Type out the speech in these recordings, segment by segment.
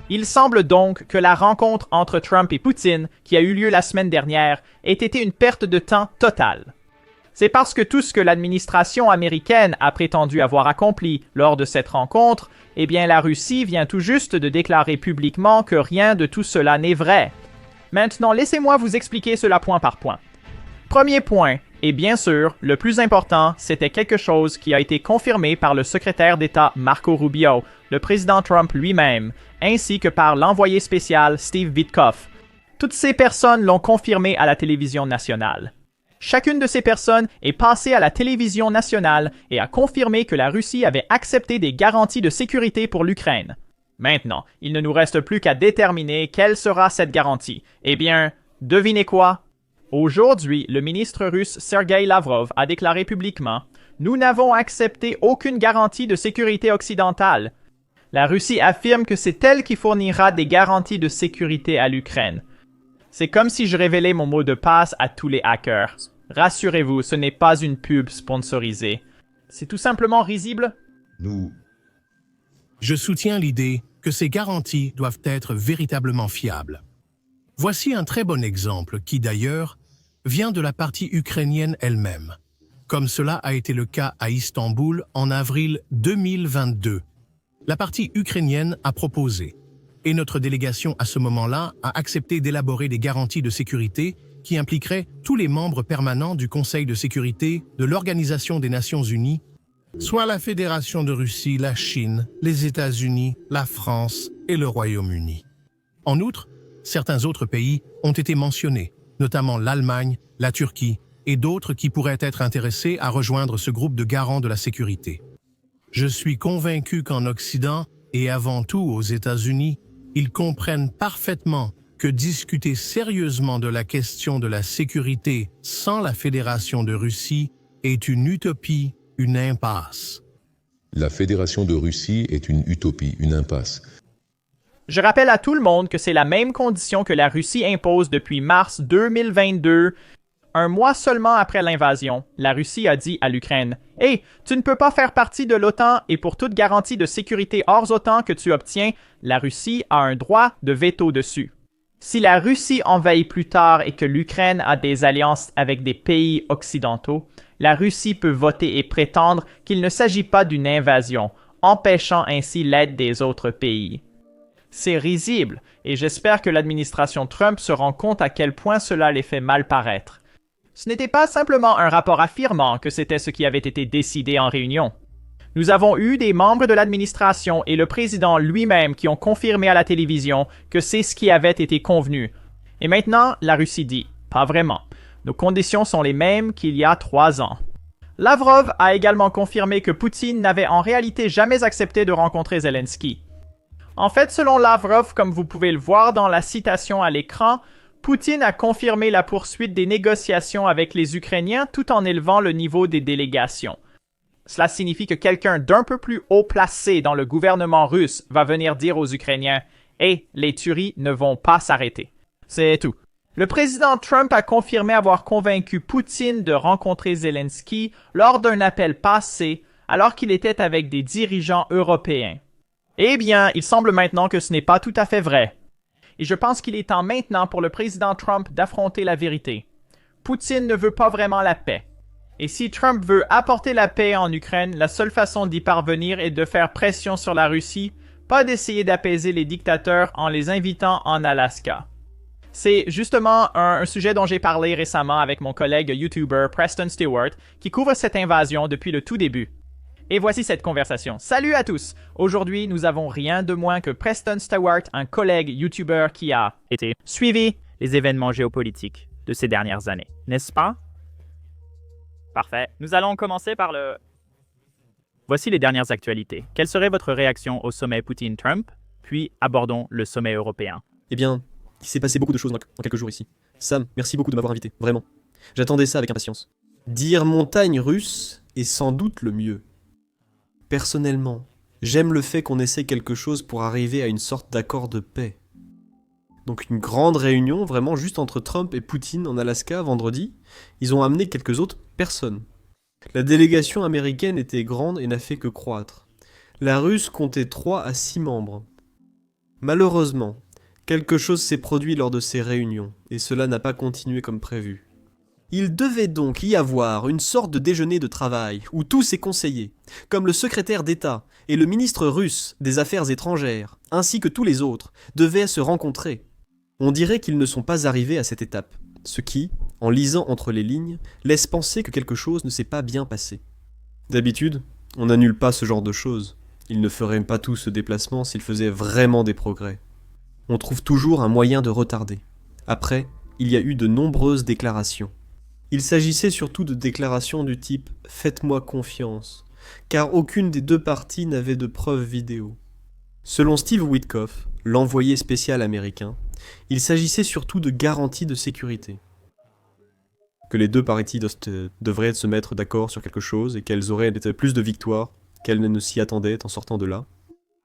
Il semble donc que la rencontre entre Trump et Poutine, qui a eu lieu la semaine dernière, ait été une perte de temps totale. C'est parce que tout ce que l'administration américaine a prétendu avoir accompli lors de cette rencontre, eh bien la Russie vient tout juste de déclarer publiquement que rien de tout cela n'est vrai. Maintenant, laissez-moi vous expliquer cela point par point. Premier point, et bien sûr, le plus important, c'était quelque chose qui a été confirmé par le secrétaire d'État Marco Rubio, le président Trump lui-même, ainsi que par l'envoyé spécial Steve Witkoff. Toutes ces personnes l'ont confirmé à la télévision nationale. Chacune de ces personnes est passée à la télévision nationale et a confirmé que la Russie avait accepté des garanties de sécurité pour l'Ukraine. Maintenant, il ne nous reste plus qu'à déterminer quelle sera cette garantie. Eh bien, devinez quoi? Aujourd'hui, le ministre russe Sergei Lavrov a déclaré publiquement « Nous n'avons accepté aucune garantie de sécurité occidentale. » La Russie affirme que c'est elle qui fournira des garanties de sécurité à l'Ukraine. C'est comme si je révélais mon mot de passe à tous les hackers. Rassurez-vous, ce n'est pas une pub sponsorisée. C'est tout simplement risible. Je soutiens l'idée que ces garanties doivent être véritablement fiables. Voici un très bon exemple qui, d'ailleurs, vient de la partie ukrainienne elle-même, comme cela a été le cas à Istanbul en avril 2022. La partie ukrainienne a proposé, et notre délégation à ce moment-là a accepté d'élaborer des garanties de sécurité qui impliqueraient tous les membres permanents du Conseil de sécurité de l'Organisation des Nations Unies, soit la Fédération de Russie, la Chine, les États-Unis, la France et le Royaume-Uni. En outre, certains autres pays ont été mentionnés, notamment l'Allemagne, la Turquie et d'autres qui pourraient être intéressés à rejoindre ce groupe de garants de la sécurité. Je suis convaincu qu'en Occident, et avant tout aux États-Unis, ils comprennent parfaitement que discuter sérieusement de la question de la sécurité sans la Fédération de Russie est une utopie, une impasse. La Fédération de Russie est une utopie, une impasse. Je rappelle à tout le monde que c'est la même condition que la Russie impose depuis mars 2022. Un mois seulement après l'invasion, la Russie a dit à l'Ukraine « Hey, tu ne peux pas faire partie de l'OTAN et pour toute garantie de sécurité hors OTAN que tu obtiens, la Russie a un droit de veto dessus. » Si la Russie envahit plus tard et que l'Ukraine a des alliances avec des pays occidentaux, la Russie peut voter et prétendre qu'il ne s'agit pas d'une invasion, empêchant ainsi l'aide des autres pays. C'est risible, et j'espère que l'administration Trump se rend compte à quel point cela les fait mal paraître. Ce n'était pas simplement un rapport affirmant que c'était ce qui avait été décidé en réunion. Nous avons eu des membres de l'administration et le président lui-même qui ont confirmé à la télévision que c'est ce qui avait été convenu. Et maintenant, la Russie dit « Pas vraiment. Nos conditions sont les mêmes qu'il y a 3 ans. » Lavrov a également confirmé que Poutine n'avait en réalité jamais accepté de rencontrer Zelensky. En fait, selon Lavrov, comme vous pouvez le voir dans la citation à l'écran, Poutine a confirmé la poursuite des négociations avec les Ukrainiens tout en élevant le niveau des délégations. Cela signifie que quelqu'un d'un peu plus haut placé dans le gouvernement russe va venir dire aux Ukrainiens « Hey, les tueries ne vont pas s'arrêter. » C'est tout. Le président Trump a confirmé avoir convaincu Poutine de rencontrer Zelensky lors d'un appel passé alors qu'il était avec des dirigeants européens. Eh bien, il semble maintenant que ce n'est pas tout à fait vrai. Et je pense qu'il est temps maintenant pour le président Trump d'affronter la vérité. Poutine ne veut pas vraiment la paix. Et si Trump veut apporter la paix en Ukraine, la seule façon d'y parvenir est de faire pression sur la Russie, pas d'essayer d'apaiser les dictateurs en les invitant en Alaska. C'est justement un sujet dont j'ai parlé récemment avec mon collègue YouTuber Preston Stewart, qui couvre cette invasion depuis le tout début. Et voici cette conversation. Salut à tous! Aujourd'hui, nous avons rien de moins que Preston Stewart, un collègue YouTuber qui a été suivi les événements géopolitiques de ces dernières années, n'est-ce pas? Parfait. Nous allons commencer par le... Voici les dernières actualités. Quelle serait votre réaction au sommet Poutine-Trump? Puis abordons le sommet européen. Eh bien, il s'est passé beaucoup de choses en quelques jours ici. Sam, merci beaucoup de m'avoir invité, vraiment. J'attendais ça avec impatience. Dire montagne russe est sans doute le mieux. Personnellement, j'aime le fait qu'on essaie quelque chose pour arriver à une sorte d'accord de paix. Donc une grande réunion, vraiment juste entre Trump et Poutine en Alaska vendredi. Ils ont amené quelques autres personnes. La délégation américaine était grande et n'a fait que croître. La Russe comptait 3 à 6 membres. Malheureusement, quelque chose s'est produit lors de ces réunions, et cela n'a pas continué comme prévu. Il devait donc y avoir une sorte de déjeuner de travail, où tous ses conseillers, comme le secrétaire d'État et le ministre russe des Affaires étrangères, ainsi que tous les autres, devaient se rencontrer. On dirait qu'ils ne sont pas arrivés à cette étape, ce qui, en lisant entre les lignes, laisse penser que quelque chose ne s'est pas bien passé. D'habitude, on n'annule pas ce genre de choses. Ils ne feraient pas tout ce déplacement s'ils faisaient vraiment des progrès. On trouve toujours un moyen de retarder. Après, il y a eu de nombreuses déclarations. Il s'agissait surtout de déclarations du type « Faites-moi confiance », car aucune des deux parties n'avait de preuves vidéo. Selon Steve Witkoff, l'envoyé spécial américain, il s'agissait surtout de garanties de sécurité. Que les deux parties devraient se mettre d'accord sur quelque chose et qu'elles auraient plus de victoires qu'elles ne s'y attendaient en sortant de là.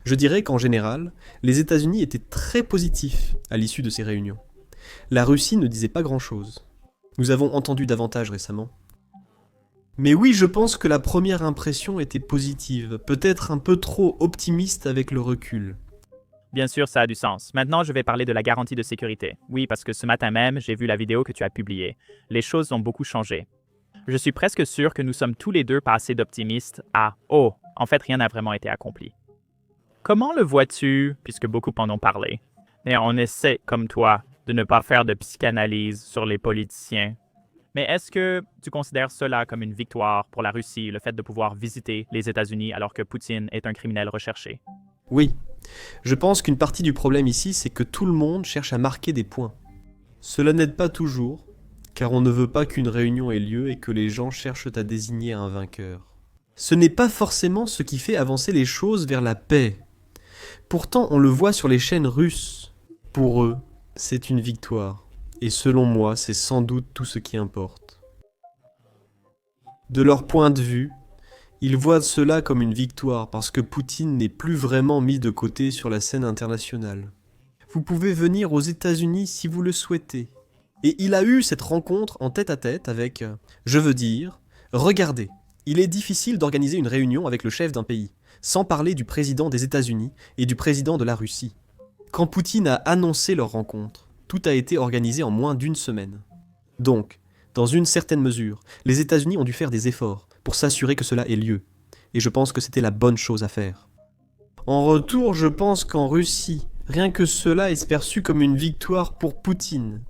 Je dirais qu'en général, les États-Unis étaient très positifs à l'issue de ces réunions. La Russie ne disait pas grand-chose. Nous avons entendu davantage récemment. Mais oui, je pense que la première impression était positive, peut-être un peu trop optimiste avec le recul. Bien sûr, ça a du sens. Maintenant, je vais parler de la garantie de sécurité. Oui, parce que ce matin même, j'ai vu la vidéo que tu as publiée. Les choses ont beaucoup changé. Je suis presque sûr que nous sommes tous les deux pas assez d'optimistes à « Oh, en fait, rien n'a vraiment été accompli ». Comment le vois-tu, puisque beaucoup en ont parlé? Et on essaie, comme toi, de ne pas faire de psychanalyse sur les politiciens. Mais est-ce que tu considères cela comme une victoire pour la Russie, le fait de pouvoir visiter les États-Unis alors que Poutine est un criminel recherché? Oui, je pense qu'une partie du problème ici, c'est que tout le monde cherche à marquer des points. Cela n'aide pas toujours, car on ne veut pas qu'une réunion ait lieu et que les gens cherchent à désigner un vainqueur. Ce n'est pas forcément ce qui fait avancer les choses vers la paix. Pourtant, on le voit sur les chaînes russes. Pour eux, c'est une victoire. Et selon moi, c'est sans doute tout ce qui importe. De leur point de vue, ils voient cela comme une victoire parce que Poutine n'est plus vraiment mis de côté sur la scène internationale. Vous pouvez venir aux États-Unis si vous le souhaitez. Et il a eu cette rencontre en tête-à-tête avec, je veux dire, regardez, il est difficile d'organiser une réunion avec le chef d'un pays, sans parler du président des États-Unis et du président de la Russie. Quand Poutine a annoncé leur rencontre, tout a été organisé en moins d'une semaine. Donc, dans une certaine mesure, les États-Unis ont dû faire des efforts pour s'assurer que cela ait lieu. Et je pense que c'était la bonne chose à faire. En retour, je pense qu'en Russie, rien que cela est perçu comme une victoire pour Poutine.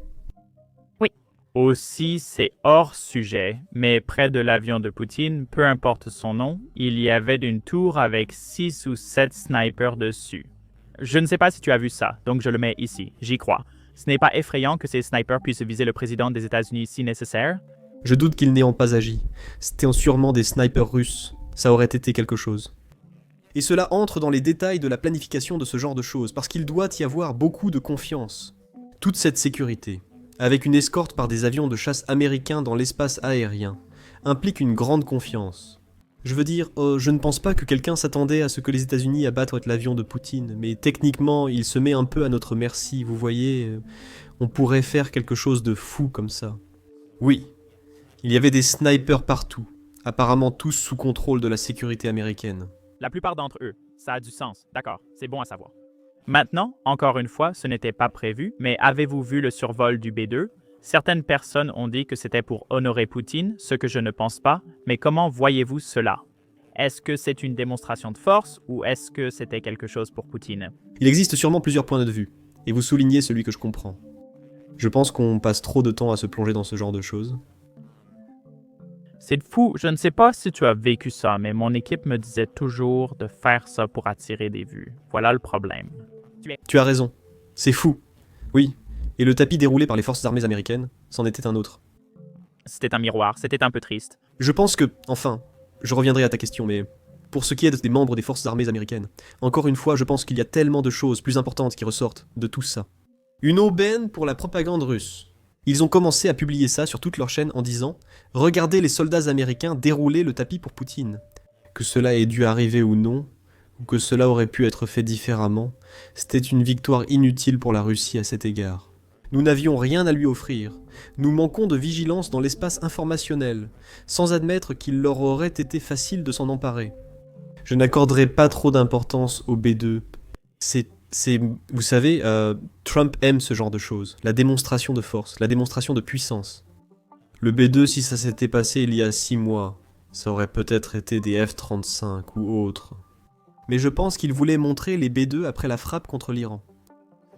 Aussi, c'est hors sujet, mais près de l'avion de Poutine, peu importe son nom, il y avait une tour avec 6 ou 7 snipers dessus. Je ne sais pas si tu as vu ça, donc je le mets ici, j'y crois. Ce n'est pas effrayant que ces snipers puissent viser le président des États-Unis si nécessaire? Je doute qu'ils n'aient pas agi. C'était sûrement des snipers russes. Ça aurait été quelque chose. Et cela entre dans les détails de la planification de ce genre de choses, parce qu'il doit y avoir beaucoup de confiance. Toute cette sécurité, avec une escorte par des avions de chasse américains dans l'espace aérien, implique une grande confiance. Je veux dire, je ne pense pas que quelqu'un s'attendait à ce que les États-Unis abattent l'avion de Poutine, mais techniquement, il se met un peu à notre merci, vous voyez, on pourrait faire quelque chose de fou comme ça. Oui, il y avait des snipers partout, apparemment tous sous contrôle de la sécurité américaine. La plupart d'entre eux, ça a du sens, d'accord, c'est bon à savoir. Maintenant, encore une fois, ce n'était pas prévu, mais avez-vous vu le survol du B-2? Certaines personnes ont dit que c'était pour honorer Poutine, ce que je ne pense pas, mais comment voyez-vous cela? Est-ce que c'est une démonstration de force ou est-ce que c'était quelque chose pour Poutine? Il existe sûrement plusieurs points de vue, et vous soulignez celui que je comprends. Je pense qu'on passe trop de temps à se plonger dans ce genre de choses. C'est fou, je ne sais pas si tu as vécu ça, mais mon équipe me disait toujours de faire ça pour attirer des vues. Voilà le problème. Tu as raison, c'est fou. Oui, et le tapis déroulé par les forces armées américaines, c'en était un autre. C'était un miroir, c'était un peu triste. Je pense que, enfin, je reviendrai à ta question, mais pour ce qui est des membres des forces armées américaines, encore une fois, je pense qu'il y a tellement de choses plus importantes qui ressortent de tout ça. Une aubaine pour la propagande russe. Ils ont commencé à publier ça sur toute leur chaîne en disant « Regardez les soldats américains dérouler le tapis pour Poutine ». Que cela ait dû arriver ou non, ou que cela aurait pu être fait différemment, c'était une victoire inutile pour la Russie à cet égard. Nous n'avions rien à lui offrir. Nous manquons de vigilance dans l'espace informationnel, sans admettre qu'il leur aurait été facile de s'en emparer. Je n'accorderai pas trop d'importance au B2. C'est C'est, vous savez, Trump aime ce genre de choses. La démonstration de force, la démonstration de puissance. Le B2, si ça s'était passé il y a 6 mois, ça aurait peut-être été des F-35 ou autres. Mais je pense qu'il voulait montrer les B2 après la frappe contre l'Iran.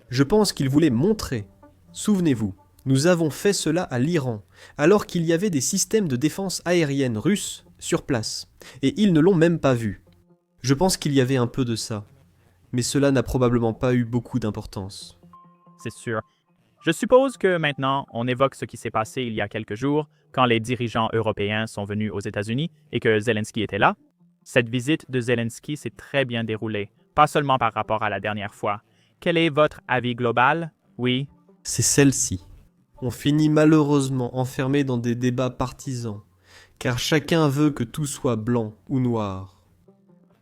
Je pense qu'il voulait montrer. Souvenez-vous, nous avons fait cela à l'Iran, alors qu'il y avait des systèmes de défense aérienne russes sur place, et ils ne l'ont même pas vu. Je pense qu'il y avait un peu de ça, mais cela n'a probablement pas eu beaucoup d'importance. C'est sûr. Je suppose que maintenant, on évoque ce qui s'est passé il y a quelques jours, quand les dirigeants européens sont venus aux États-Unis et que Zelensky était là. Cette visite de Zelensky s'est très bien déroulée, pas seulement par rapport à la dernière fois. Quel est votre avis global? Oui. C'est celle-ci. On finit malheureusement enfermé dans des débats partisans, car chacun veut que tout soit blanc ou noir.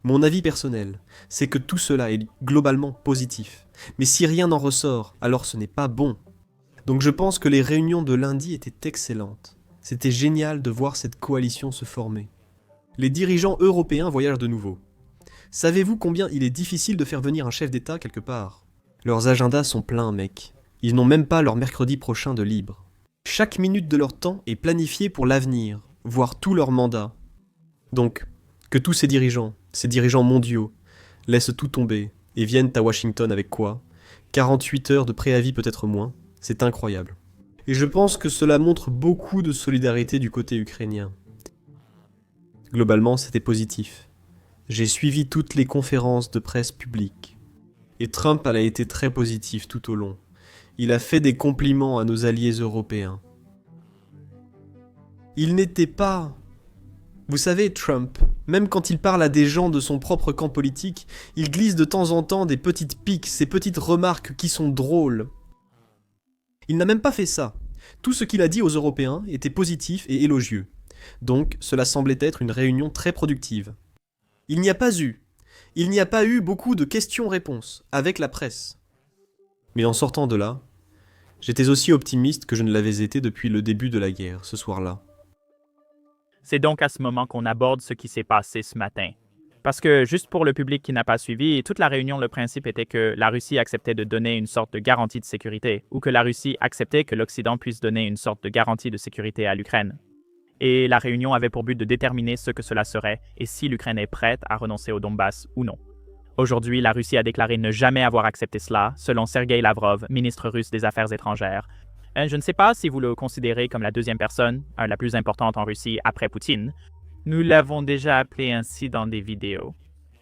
Mon avis personnel, c'est que tout cela est globalement positif. Mais si rien n'en ressort, alors ce n'est pas bon. Donc je pense que les réunions de lundi étaient excellentes. C'était génial de voir cette coalition se former. Les dirigeants européens voyagent de nouveau. Savez-vous combien il est difficile de faire venir un chef d'État quelque part? Leurs agendas sont pleins, mec. Ils n'ont même pas leur mercredi prochain de libre. Chaque minute de leur temps est planifiée pour l'avenir, voire tout leur mandat. Donc, que tous ces dirigeants mondiaux, laissent tout tomber et viennent à Washington avec quoi? 48 heures de préavis, peut-être moins. C'est incroyable. Et je pense que cela montre beaucoup de solidarité du côté ukrainien. Globalement, c'était positif. J'ai suivi toutes les conférences de presse publiques. Et Trump a été très positif tout au long. Il a fait des compliments à nos alliés européens. Il n'était pas... Vous savez, Trump, même quand il parle à des gens de son propre camp politique, il glisse de temps en temps des petites piques, ces petites remarques qui sont drôles. Il n'a même pas fait ça. Tout ce qu'il a dit aux Européens était positif et élogieux. Donc, cela semblait être une réunion très productive. Il n'y a pas eu beaucoup de questions-réponses avec la presse. Mais en sortant de là, j'étais aussi optimiste que je ne l'avais été depuis le début de la guerre, ce soir-là. C'est donc à ce moment qu'on aborde ce qui s'est passé ce matin. Parce que, juste pour le public qui n'a pas suivi, toute la réunion, le principe était que la Russie acceptait de donner une sorte de garantie de sécurité, ou que la Russie acceptait que l'Occident puisse donner une sorte de garantie de sécurité à l'Ukraine. Et la réunion avait pour but de déterminer ce que cela serait et si l'Ukraine est prête à renoncer au Donbass ou non. Aujourd'hui, la Russie a déclaré ne jamais avoir accepté cela, selon Sergei Lavrov, ministre russe des Affaires étrangères. Je ne sais pas si vous le considérez comme la deuxième personne, la plus importante en Russie après Poutine. Nous l'avons déjà appelé ainsi dans des vidéos.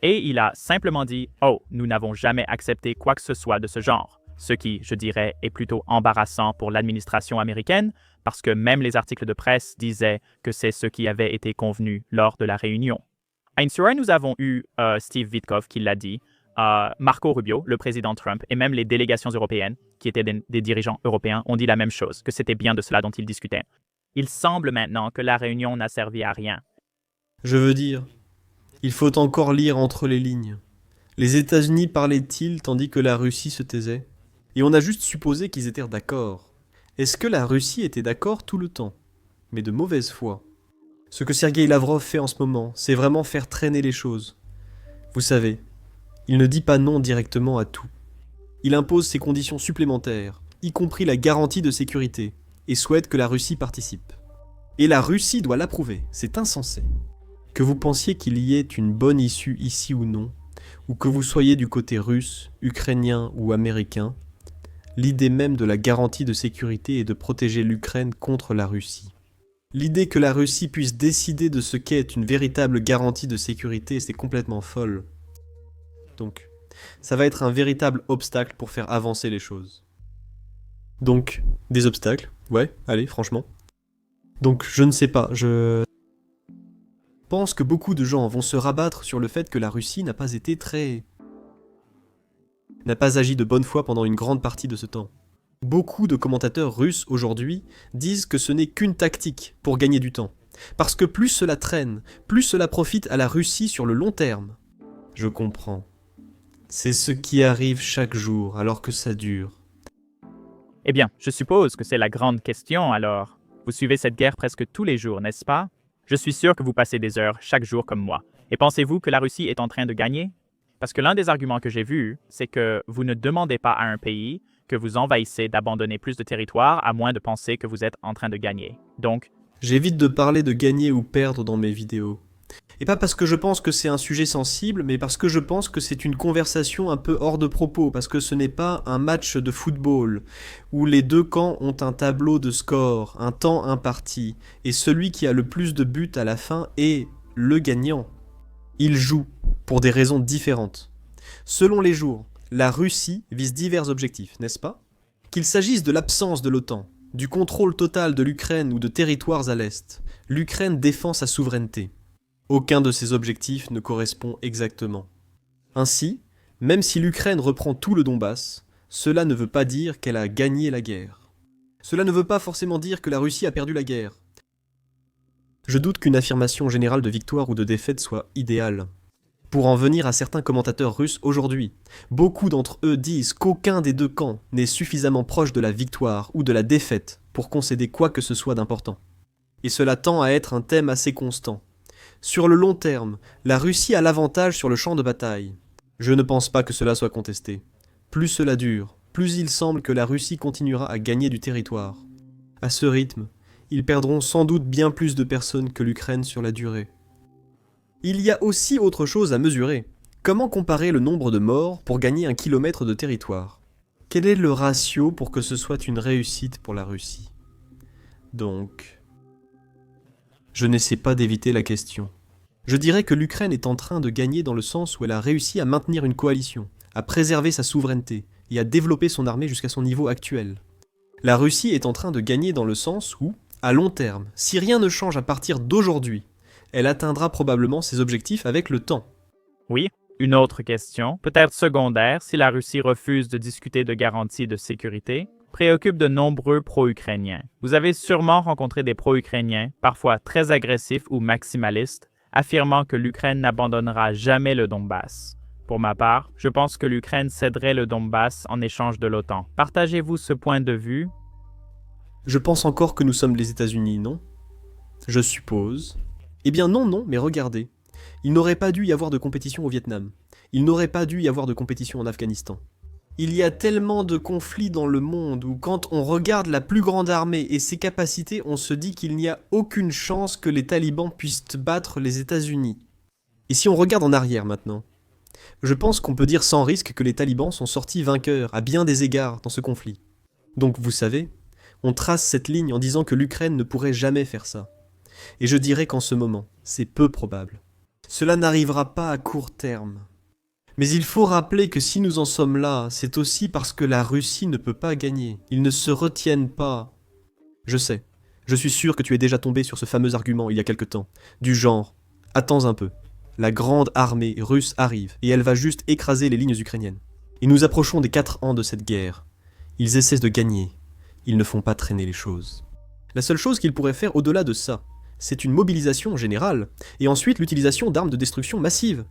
Et il a simplement dit « Oh, nous n'avons jamais accepté quoi que ce soit de ce genre », ce qui, je dirais, est plutôt embarrassant pour l'administration américaine, parce que même les articles de presse disaient que c'est ce qui avait été convenu lors de la réunion. À une soirée, nous avons eu Steve Witkoff qui l'a dit, Marco Rubio, le président Trump, et même les délégations européennes, qui étaient des dirigeants européens, ont dit la même chose, que c'était bien de cela dont ils discutaient. Il semble maintenant que la réunion n'a servi à rien. Je veux dire, il faut encore lire entre les lignes. Les États-Unis parlaient-ils tandis que la Russie se taisait? Et on a juste supposé qu'ils étaient d'accord. Est-ce que la Russie était d'accord tout le temps? Mais de mauvaise foi. Ce que Sergei Lavrov fait en ce moment, c'est vraiment faire traîner les choses. Vous savez, il ne dit pas non directement à tout. Il impose ses conditions supplémentaires, y compris la garantie de sécurité, et souhaite que la Russie participe. Et la Russie doit l'approuver, c'est insensé. Que vous pensiez qu'il y ait une bonne issue ici ou non, ou que vous soyez du côté russe, ukrainien ou américain, l'idée même de la garantie de sécurité est de protéger l'Ukraine contre la Russie. L'idée que la Russie puisse décider de ce qu'est une véritable garantie de sécurité, c'est complètement folle. Donc, ça va être un véritable obstacle pour faire avancer les choses. Donc, des obstacles, ouais, allez, franchement. Donc, je ne sais pas, je pense que beaucoup de gens vont se rabattre sur le fait que la Russie n'a pas agi de bonne foi pendant une grande partie de ce temps. Beaucoup de commentateurs russes aujourd'hui disent que ce n'est qu'une tactique pour gagner du temps. Parce que plus cela traîne, plus cela profite à la Russie sur le long terme. Je comprends. C'est ce qui arrive chaque jour alors que ça dure. Eh bien, je suppose que c'est la grande question alors. Vous suivez cette guerre presque tous les jours, n'est-ce pas? Je suis sûr que vous passez des heures chaque jour comme moi. Et pensez-vous que la Russie est en train de gagner? Parce que l'un des arguments que j'ai vus, c'est que vous ne demandez pas à un pays que vous envahissez d'abandonner plus de territoire à moins de penser que vous êtes en train de gagner. Donc, J'évite de parler de gagner ou perdre dans mes vidéos. Et pas parce que je pense que c'est un sujet sensible, mais parce que je pense que c'est une conversation un peu hors de propos, parce que ce n'est pas un match de football, où les deux camps ont un tableau de score, un temps imparti, et celui qui a le plus de buts à la fin est le gagnant. Ils jouent, pour des raisons différentes. Selon les jours, la Russie vise divers objectifs, n'est-ce pas? Qu'il s'agisse de l'absence de l'OTAN, du contrôle total de l'Ukraine ou de territoires à l'Est, l'Ukraine défend sa souveraineté. Aucun de ces objectifs ne correspond exactement. Ainsi, même si l'Ukraine reprend tout le Donbass, cela ne veut pas dire qu'elle a gagné la guerre. Cela ne veut pas forcément dire que la Russie a perdu la guerre. Je doute qu'une affirmation générale de victoire ou de défaite soit idéale. Pour en venir à certains commentateurs russes aujourd'hui, beaucoup d'entre eux disent qu'aucun des deux camps n'est suffisamment proche de la victoire ou de la défaite pour concéder quoi que ce soit d'important. Et cela tend à être un thème assez constant. Sur le long terme, la Russie a l'avantage sur le champ de bataille. Je ne pense pas que cela soit contesté. Plus cela dure, plus il semble que la Russie continuera à gagner du territoire. À ce rythme, ils perdront sans doute bien plus de personnes que l'Ukraine sur la durée. Il y a aussi autre chose à mesurer. Comment comparer le nombre de morts pour gagner 1 kilomètre de territoire? Quel est le ratio pour que ce soit une réussite pour la Russie? Donc, je n'essaie pas d'éviter la question. Je dirais que l'Ukraine est en train de gagner dans le sens où elle a réussi à maintenir une coalition, à préserver sa souveraineté et à développer son armée jusqu'à son niveau actuel. La Russie est en train de gagner dans le sens où, à long terme, si rien ne change à partir d'aujourd'hui, elle atteindra probablement ses objectifs avec le temps. oui, une autre question, peut-être secondaire si la Russie refuse de discuter de garanties de sécurité, préoccupe de nombreux pro-ukrainiens. Vous avez sûrement rencontré des pro-ukrainiens, parfois très agressifs ou maximalistes, affirmant que l'Ukraine n'abandonnera jamais le Donbass. Pour ma part, je pense que l'Ukraine céderait le Donbass en échange de l'OTAN. Partagez-vous ce point de vue? Je pense encore que nous sommes les États-Unis, non? Je suppose. Eh bien non, mais regardez. Il n'aurait pas dû y avoir de compétition au Vietnam. Il n'aurait pas dû y avoir de compétition en Afghanistan. Il y a tellement de conflits dans le monde où quand on regarde la plus grande armée et ses capacités, on se dit qu'il n'y a aucune chance que les talibans puissent battre les États-Unis. Et si on regarde en arrière maintenant, je pense qu'on peut dire sans risque que les talibans sont sortis vainqueurs à bien des égards dans ce conflit. Donc vous savez, on trace cette ligne en disant que l'Ukraine ne pourrait jamais faire ça. Et je dirais qu'en ce moment, c'est peu probable. Cela n'arrivera pas à court terme. Mais il faut rappeler que si nous en sommes là, c'est aussi parce que la Russie ne peut pas gagner. Ils ne se retiennent pas. Je sais, je suis sûr que tu es déjà tombé sur ce fameux argument il y a quelque temps, du genre « Attends un peu, la grande armée russe arrive et elle va juste écraser les lignes ukrainiennes. Et nous approchons des 4 ans de cette guerre. Ils essaient de gagner, ils ne font pas traîner les choses. » La seule chose qu'ils pourraient faire au-delà de ça, c'est une mobilisation générale, et ensuite l'utilisation d'armes de destruction massive.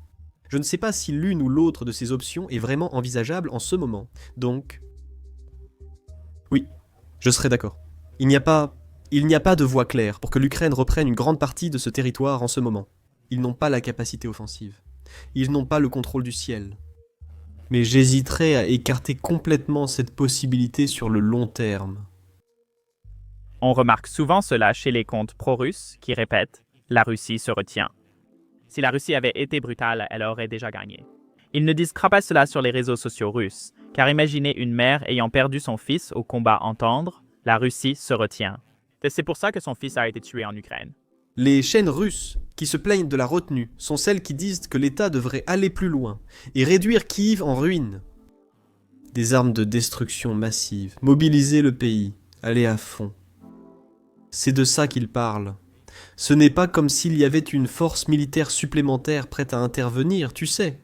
Je ne sais pas si l'une ou l'autre de ces options est vraiment envisageable en ce moment. Donc, oui, je serais d'accord. Il n'y a pas de voie claire pour que l'Ukraine reprenne une grande partie de ce territoire en ce moment. Ils n'ont pas la capacité offensive. Ils n'ont pas le contrôle du ciel. Mais j'hésiterais à écarter complètement cette possibilité sur le long terme. On remarque souvent cela chez les comptes pro-russes qui répètent « La Russie se retient ». Si la Russie avait été brutale, elle aurait déjà gagné. Ils ne disent pas cela sur les réseaux sociaux russes, car imaginez une mère ayant perdu son fils au combat entendre « La Russie se retient ». C'est pour ça que son fils a été tué en Ukraine. Les chaînes russes qui se plaignent de la retenue sont celles qui disent que l'État devrait aller plus loin et réduire Kiev en ruine. Des armes de destruction massive, mobiliser le pays, aller à fond. C'est de ça qu'ils parlent. Ce n'est pas comme s'il y avait une force militaire supplémentaire prête à intervenir, tu sais.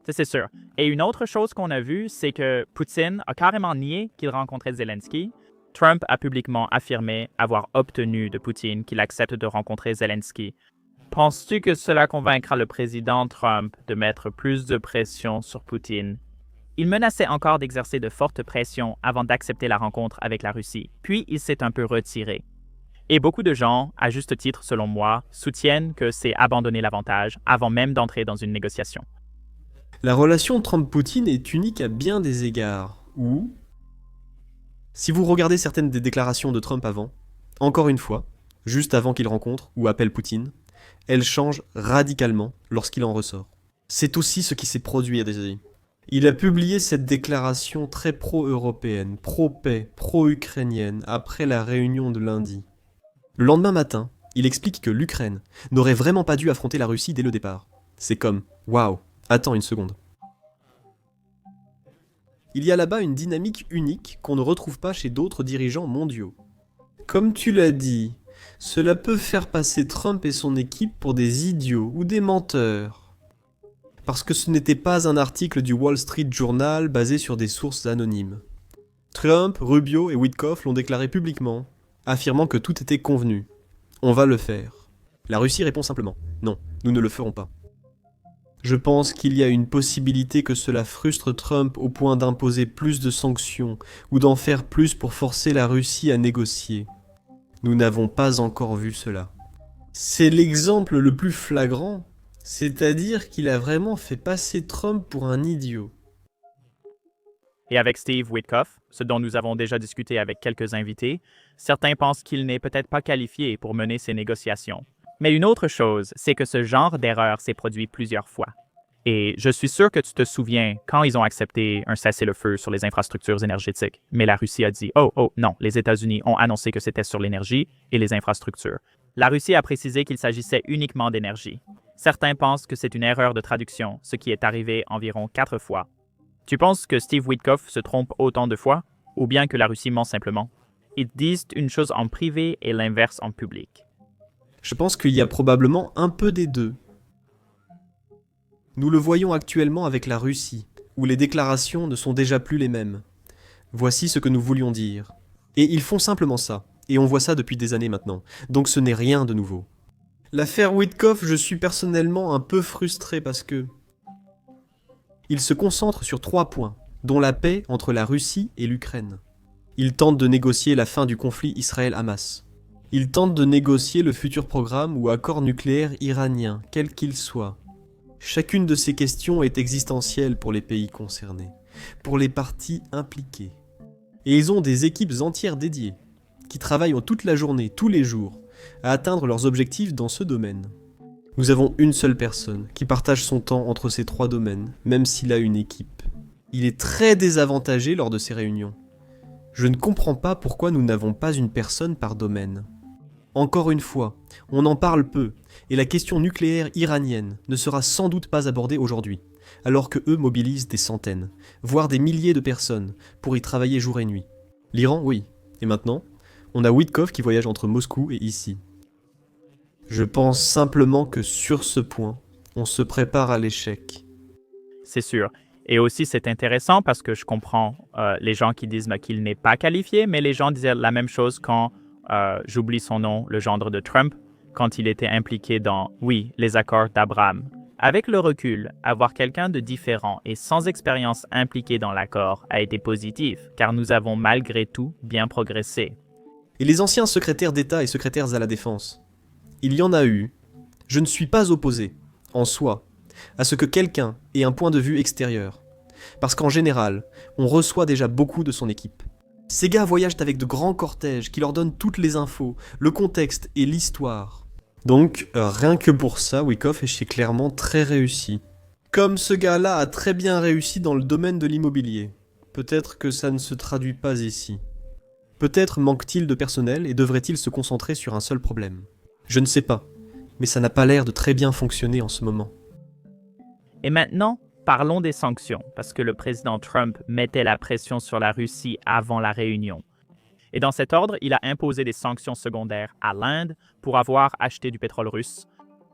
C'est sûr. Et une autre chose qu'on a vue, c'est que Poutine a carrément nié qu'il rencontrait Zelensky. Trump a publiquement affirmé avoir obtenu de Poutine qu'il accepte de rencontrer Zelensky. Penses-tu que cela convaincra le président Trump de mettre plus de pression sur Poutine? Il menaçait encore d'exercer de fortes pressions avant d'accepter la rencontre avec la Russie, puis il s'est un peu retiré. Et beaucoup de gens, à juste titre selon moi, soutiennent que c'est abandonner l'avantage avant même d'entrer dans une négociation. La relation Trump-Poutine est unique à bien des égards, ou... Si vous regardez certaines des déclarations de Trump avant, encore une fois, juste avant qu'il rencontre ou appelle Poutine, elles changent radicalement lorsqu'il en ressort. C'est aussi ce qui s'est produit à des amis. Il a publié cette déclaration très pro-européenne, pro-paix, pro-ukrainienne après la réunion de lundi. Le lendemain matin, il explique que l'Ukraine n'aurait vraiment pas dû affronter la Russie dès le départ. C'est comme « Waouh, attends une seconde ». Il y a là-bas une dynamique unique qu'on ne retrouve pas chez d'autres dirigeants mondiaux. Comme tu l'as dit, cela peut faire passer Trump et son équipe pour des idiots ou des menteurs. Parce que ce n'était pas un article du Wall Street Journal basé sur des sources anonymes. Trump, Rubio et Witkoff l'ont déclaré publiquement, affirmant que tout était convenu. On va le faire. La Russie répond simplement, non, nous ne le ferons pas. Je pense qu'il y a une possibilité que cela frustre Trump au point d'imposer plus de sanctions ou d'en faire plus pour forcer la Russie à négocier. Nous n'avons pas encore vu cela. C'est l'exemple le plus flagrant, c'est-à-dire qu'il a vraiment fait passer Trump pour un idiot. Et avec Steve Witkoff, ce dont nous avons déjà discuté avec quelques invités, certains pensent qu'il n'est peut-être pas qualifié pour mener ces négociations. Mais une autre chose, c'est que ce genre d'erreur s'est produit plusieurs fois. Et je suis sûr que tu te souviens quand ils ont accepté un cessez-le-feu sur les infrastructures énergétiques. Mais la Russie a dit « Oh, non, les États-Unis ont annoncé que c'était sur l'énergie et les infrastructures. » La Russie a précisé qu'il s'agissait uniquement d'énergie. Certains pensent que c'est une erreur de traduction, ce qui est arrivé environ 4 fois. Tu penses que Steve Witkoff se trompe autant de fois, ou bien que la Russie ment simplement? Ils disent une chose en privé et l'inverse en public. Je pense qu'il y a probablement un peu des deux. Nous le voyons actuellement avec la Russie, où les déclarations ne sont déjà plus les mêmes. Voici ce que nous voulions dire. Et ils font simplement ça, et on voit ça depuis des années maintenant, donc ce n'est rien de nouveau. L'affaire Witkoff, je suis personnellement un peu frustré parce que... Il se concentre sur 3 points, dont la paix entre la Russie et l'Ukraine. Il tente de négocier la fin du conflit Israël-Hamas. Il tente de négocier le futur programme ou accord nucléaire iranien, quel qu'il soit. Chacune de ces questions est existentielle pour les pays concernés, pour les parties impliquées. Et ils ont des équipes entières dédiées, qui travaillent toute la journée, tous les jours, à atteindre leurs objectifs dans ce domaine. Nous avons une seule personne qui partage son temps entre ces 3 domaines, même s'il a une équipe. Il est très désavantagé lors de ces réunions. Je ne comprends pas pourquoi nous n'avons pas une personne par domaine. Encore une fois, on en parle peu, et la question nucléaire iranienne ne sera sans doute pas abordée aujourd'hui, alors que eux mobilisent des centaines, voire des milliers de personnes pour y travailler jour et nuit. L'Iran, oui. Et maintenant, on a Witkoff qui voyage entre Moscou et ici. Je pense simplement que sur ce point, on se prépare à l'échec. C'est sûr. Et aussi, c'est intéressant parce que je comprends les gens qui disent qu'il n'est pas qualifié, mais les gens disaient la même chose quand, j'oublie son nom, le gendre de Trump, quand il était impliqué dans, oui, les accords d'Abraham. Avec le recul, avoir quelqu'un de différent et sans expérience impliqué dans l'accord a été positif, car nous avons malgré tout bien progressé. Et les anciens secrétaires d'État et secrétaires à la Défense, il y en a eu. Je ne suis pas opposé, en soi, à ce que quelqu'un ait un point de vue extérieur. Parce qu'en général, on reçoit déjà beaucoup de son équipe. Ces gars voyagent avec de grands cortèges qui leur donnent toutes les infos, le contexte et l'histoire. Donc, rien que pour ça, Witkoff est clairement très réussi. Comme ce gars-là a très bien réussi dans le domaine de l'immobilier. Peut-être que ça ne se traduit pas ici. Peut-être manque-t-il de personnel et devrait-il se concentrer sur un seul problème. Je ne sais pas, mais ça n'a pas l'air de très bien fonctionner en ce moment. Et maintenant, parlons des sanctions, parce que le président Trump mettait la pression sur la Russie avant la réunion. Et dans cet ordre, il a imposé des sanctions secondaires à l'Inde pour avoir acheté du pétrole russe.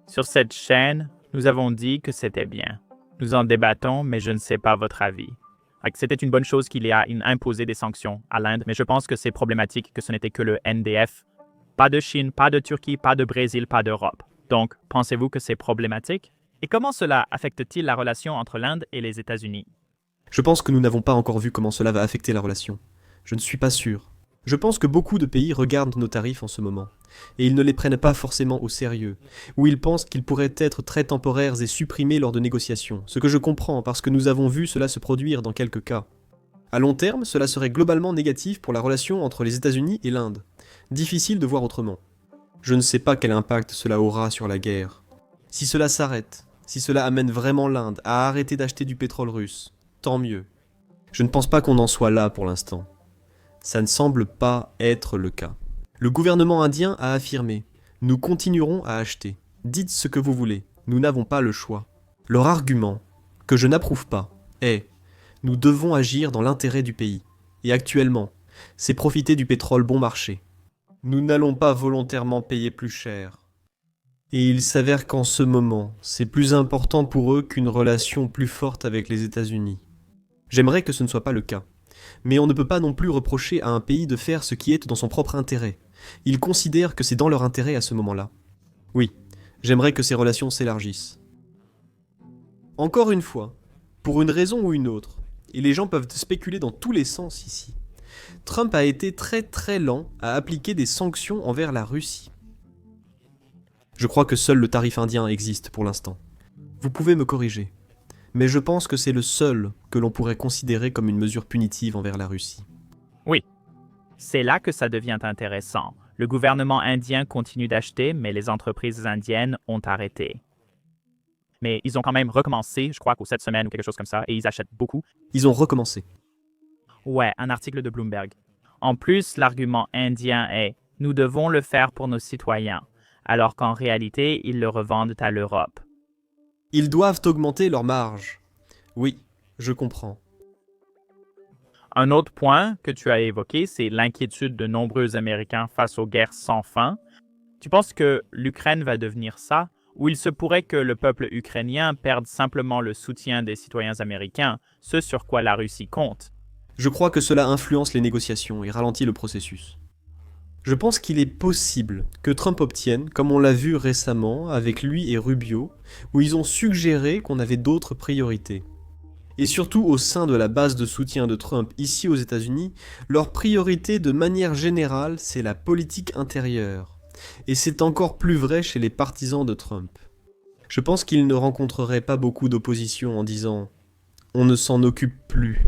Sur cette chaîne, nous avons dit que c'était bien. Nous en débattons, mais je ne sais pas votre avis. C'était une bonne chose qu'il ait imposé des sanctions à l'Inde, mais je pense que c'est problématique que ce n'était que le NDF. Pas de Chine, pas de Turquie, pas de Brésil, pas d'Europe. Donc, pensez-vous que c'est problématique? Et comment cela affecte-t-il la relation entre l'Inde et les États-Unis? Je pense que nous n'avons pas encore vu comment cela va affecter la relation. Je ne suis pas sûr. Je pense que beaucoup de pays regardent nos tarifs en ce moment, et ils ne les prennent pas forcément au sérieux, ou ils pensent qu'ils pourraient être très temporaires et supprimés lors de négociations, ce que je comprends parce que nous avons vu cela se produire dans quelques cas. À long terme, cela serait globalement négatif pour la relation entre les États-Unis et l'Inde. Difficile de voir autrement. Je ne sais pas quel impact cela aura sur la guerre. Si cela s'arrête, si cela amène vraiment l'Inde à arrêter d'acheter du pétrole russe, tant mieux. Je ne pense pas qu'on en soit là pour l'instant. Ça ne semble pas être le cas. Le gouvernement indien a affirmé « Nous continuerons à acheter. Dites ce que vous voulez. Nous n'avons pas le choix. » Leur argument, que je n'approuve pas, est « Nous devons agir dans l'intérêt du pays. Et actuellement, c'est profiter du pétrole bon marché. Nous n'allons pas volontairement payer plus cher. » Et il s'avère qu'en ce moment, c'est plus important pour eux qu'une relation plus forte avec les États-Unis. J'aimerais que ce ne soit pas le cas. Mais on ne peut pas non plus reprocher à un pays de faire ce qui est dans son propre intérêt. Ils considèrent que c'est dans leur intérêt à ce moment-là. Oui, j'aimerais que ces relations s'élargissent. Encore une fois, pour une raison ou une autre, et les gens peuvent spéculer dans tous les sens ici, Trump a été très lent à appliquer des sanctions envers la Russie. Je crois que seul le tarif indien existe pour l'instant. Vous pouvez me corriger. Mais je pense que c'est le seul que l'on pourrait considérer comme une mesure punitive envers la Russie. Oui. C'est là que ça devient intéressant. Le gouvernement indien continue d'acheter, mais les entreprises indiennes ont arrêté. Mais ils ont quand même recommencé, je crois qu'au 7 semaines ou quelque chose comme ça, et ils achètent beaucoup. Ils ont recommencé. Ouais, un article de Bloomberg. En plus, l'argument indien est « Nous devons le faire pour nos citoyens », alors qu'en réalité, ils le revendent à l'Europe. Ils doivent augmenter leurs marges. Oui, je comprends. Un autre point que tu as évoqué, c'est l'inquiétude de nombreux Américains face aux guerres sans fin. Tu penses que l'Ukraine va devenir ça, ou il se pourrait que le peuple ukrainien perde simplement le soutien des citoyens américains, ce sur quoi la Russie compte? Je crois que cela influence les négociations et ralentit le processus. Je pense qu'il est possible que Trump obtienne, comme on l'a vu récemment avec lui et Rubio, où ils ont suggéré qu'on avait d'autres priorités. Et surtout au sein de la base de soutien de Trump ici aux États-Unis, leur priorité de manière générale, c'est la politique intérieure. Et c'est encore plus vrai chez les partisans de Trump. Je pense qu'ils ne rencontreraient pas beaucoup d'opposition en disant « On ne s'en occupe plus.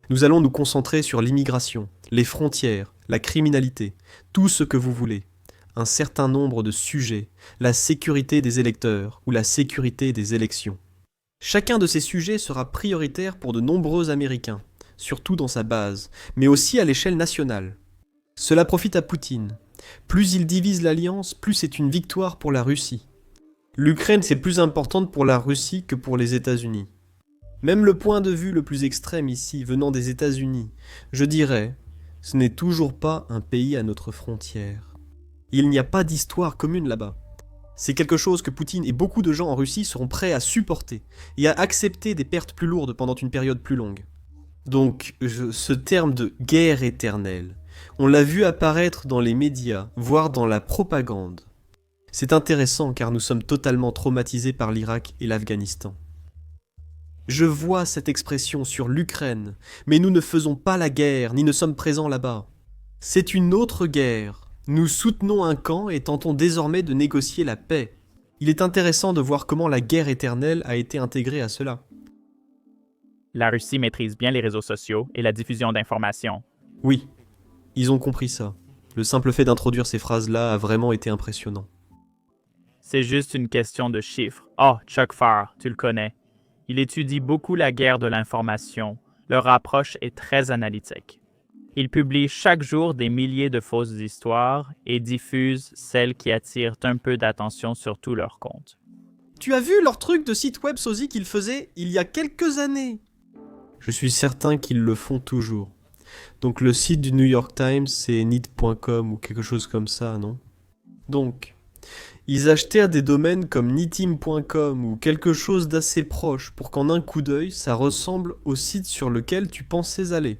Nous allons nous concentrer sur l'immigration, les frontières, la criminalité, tout ce que vous voulez, un certain nombre de sujets, la sécurité des électeurs ou la sécurité des élections. Chacun de ces sujets sera prioritaire pour de nombreux Américains, surtout dans sa base, mais aussi à l'échelle nationale. Cela profite à Poutine. Plus il divise l'alliance, plus c'est une victoire pour la Russie. L'Ukraine c'est plus importante pour la Russie que pour les États-Unis. Même le point de vue le plus extrême ici, venant des États-Unis, je dirais, ce n'est toujours pas un pays à notre frontière. Il n'y a pas d'histoire commune là-bas. C'est quelque chose que Poutine et beaucoup de gens en Russie seront prêts à supporter et à accepter des pertes plus lourdes pendant une période plus longue. Donc, ce terme de guerre éternelle, on l'a vu apparaître dans les médias, voire dans la propagande. C'est intéressant car nous sommes totalement traumatisés par l'Irak et l'Afghanistan. Je vois cette expression sur l'Ukraine, mais nous ne faisons pas la guerre, ni ne sommes présents là-bas. C'est une autre guerre. Nous soutenons un camp et tentons désormais de négocier la paix. Il est intéressant de voir comment la guerre éternelle a été intégrée à cela. La Russie maîtrise bien les réseaux sociaux et la diffusion d'informations. Oui, ils ont compris ça. Le simple fait d'introduire ces phrases-là a vraiment été impressionnant. C'est juste une question de chiffres. Oh, Chuck Farr, tu le connais. Il étudie beaucoup la guerre de l'information. Leur approche est très analytique. Ils publient chaque jour des milliers de fausses histoires et diffusent celles qui attirent un peu d'attention sur tous leurs comptes. Tu as vu leur truc de site web sosie qu'ils faisaient il y a quelques années? Je suis certain qu'ils le font toujours. Donc le site du New York Times, c'est nit.com ou quelque chose comme ça, non? Donc, ils achetèrent des domaines comme nitim.com ou quelque chose d'assez proche pour qu'en un coup d'œil, ça ressemble au site sur lequel tu pensais aller.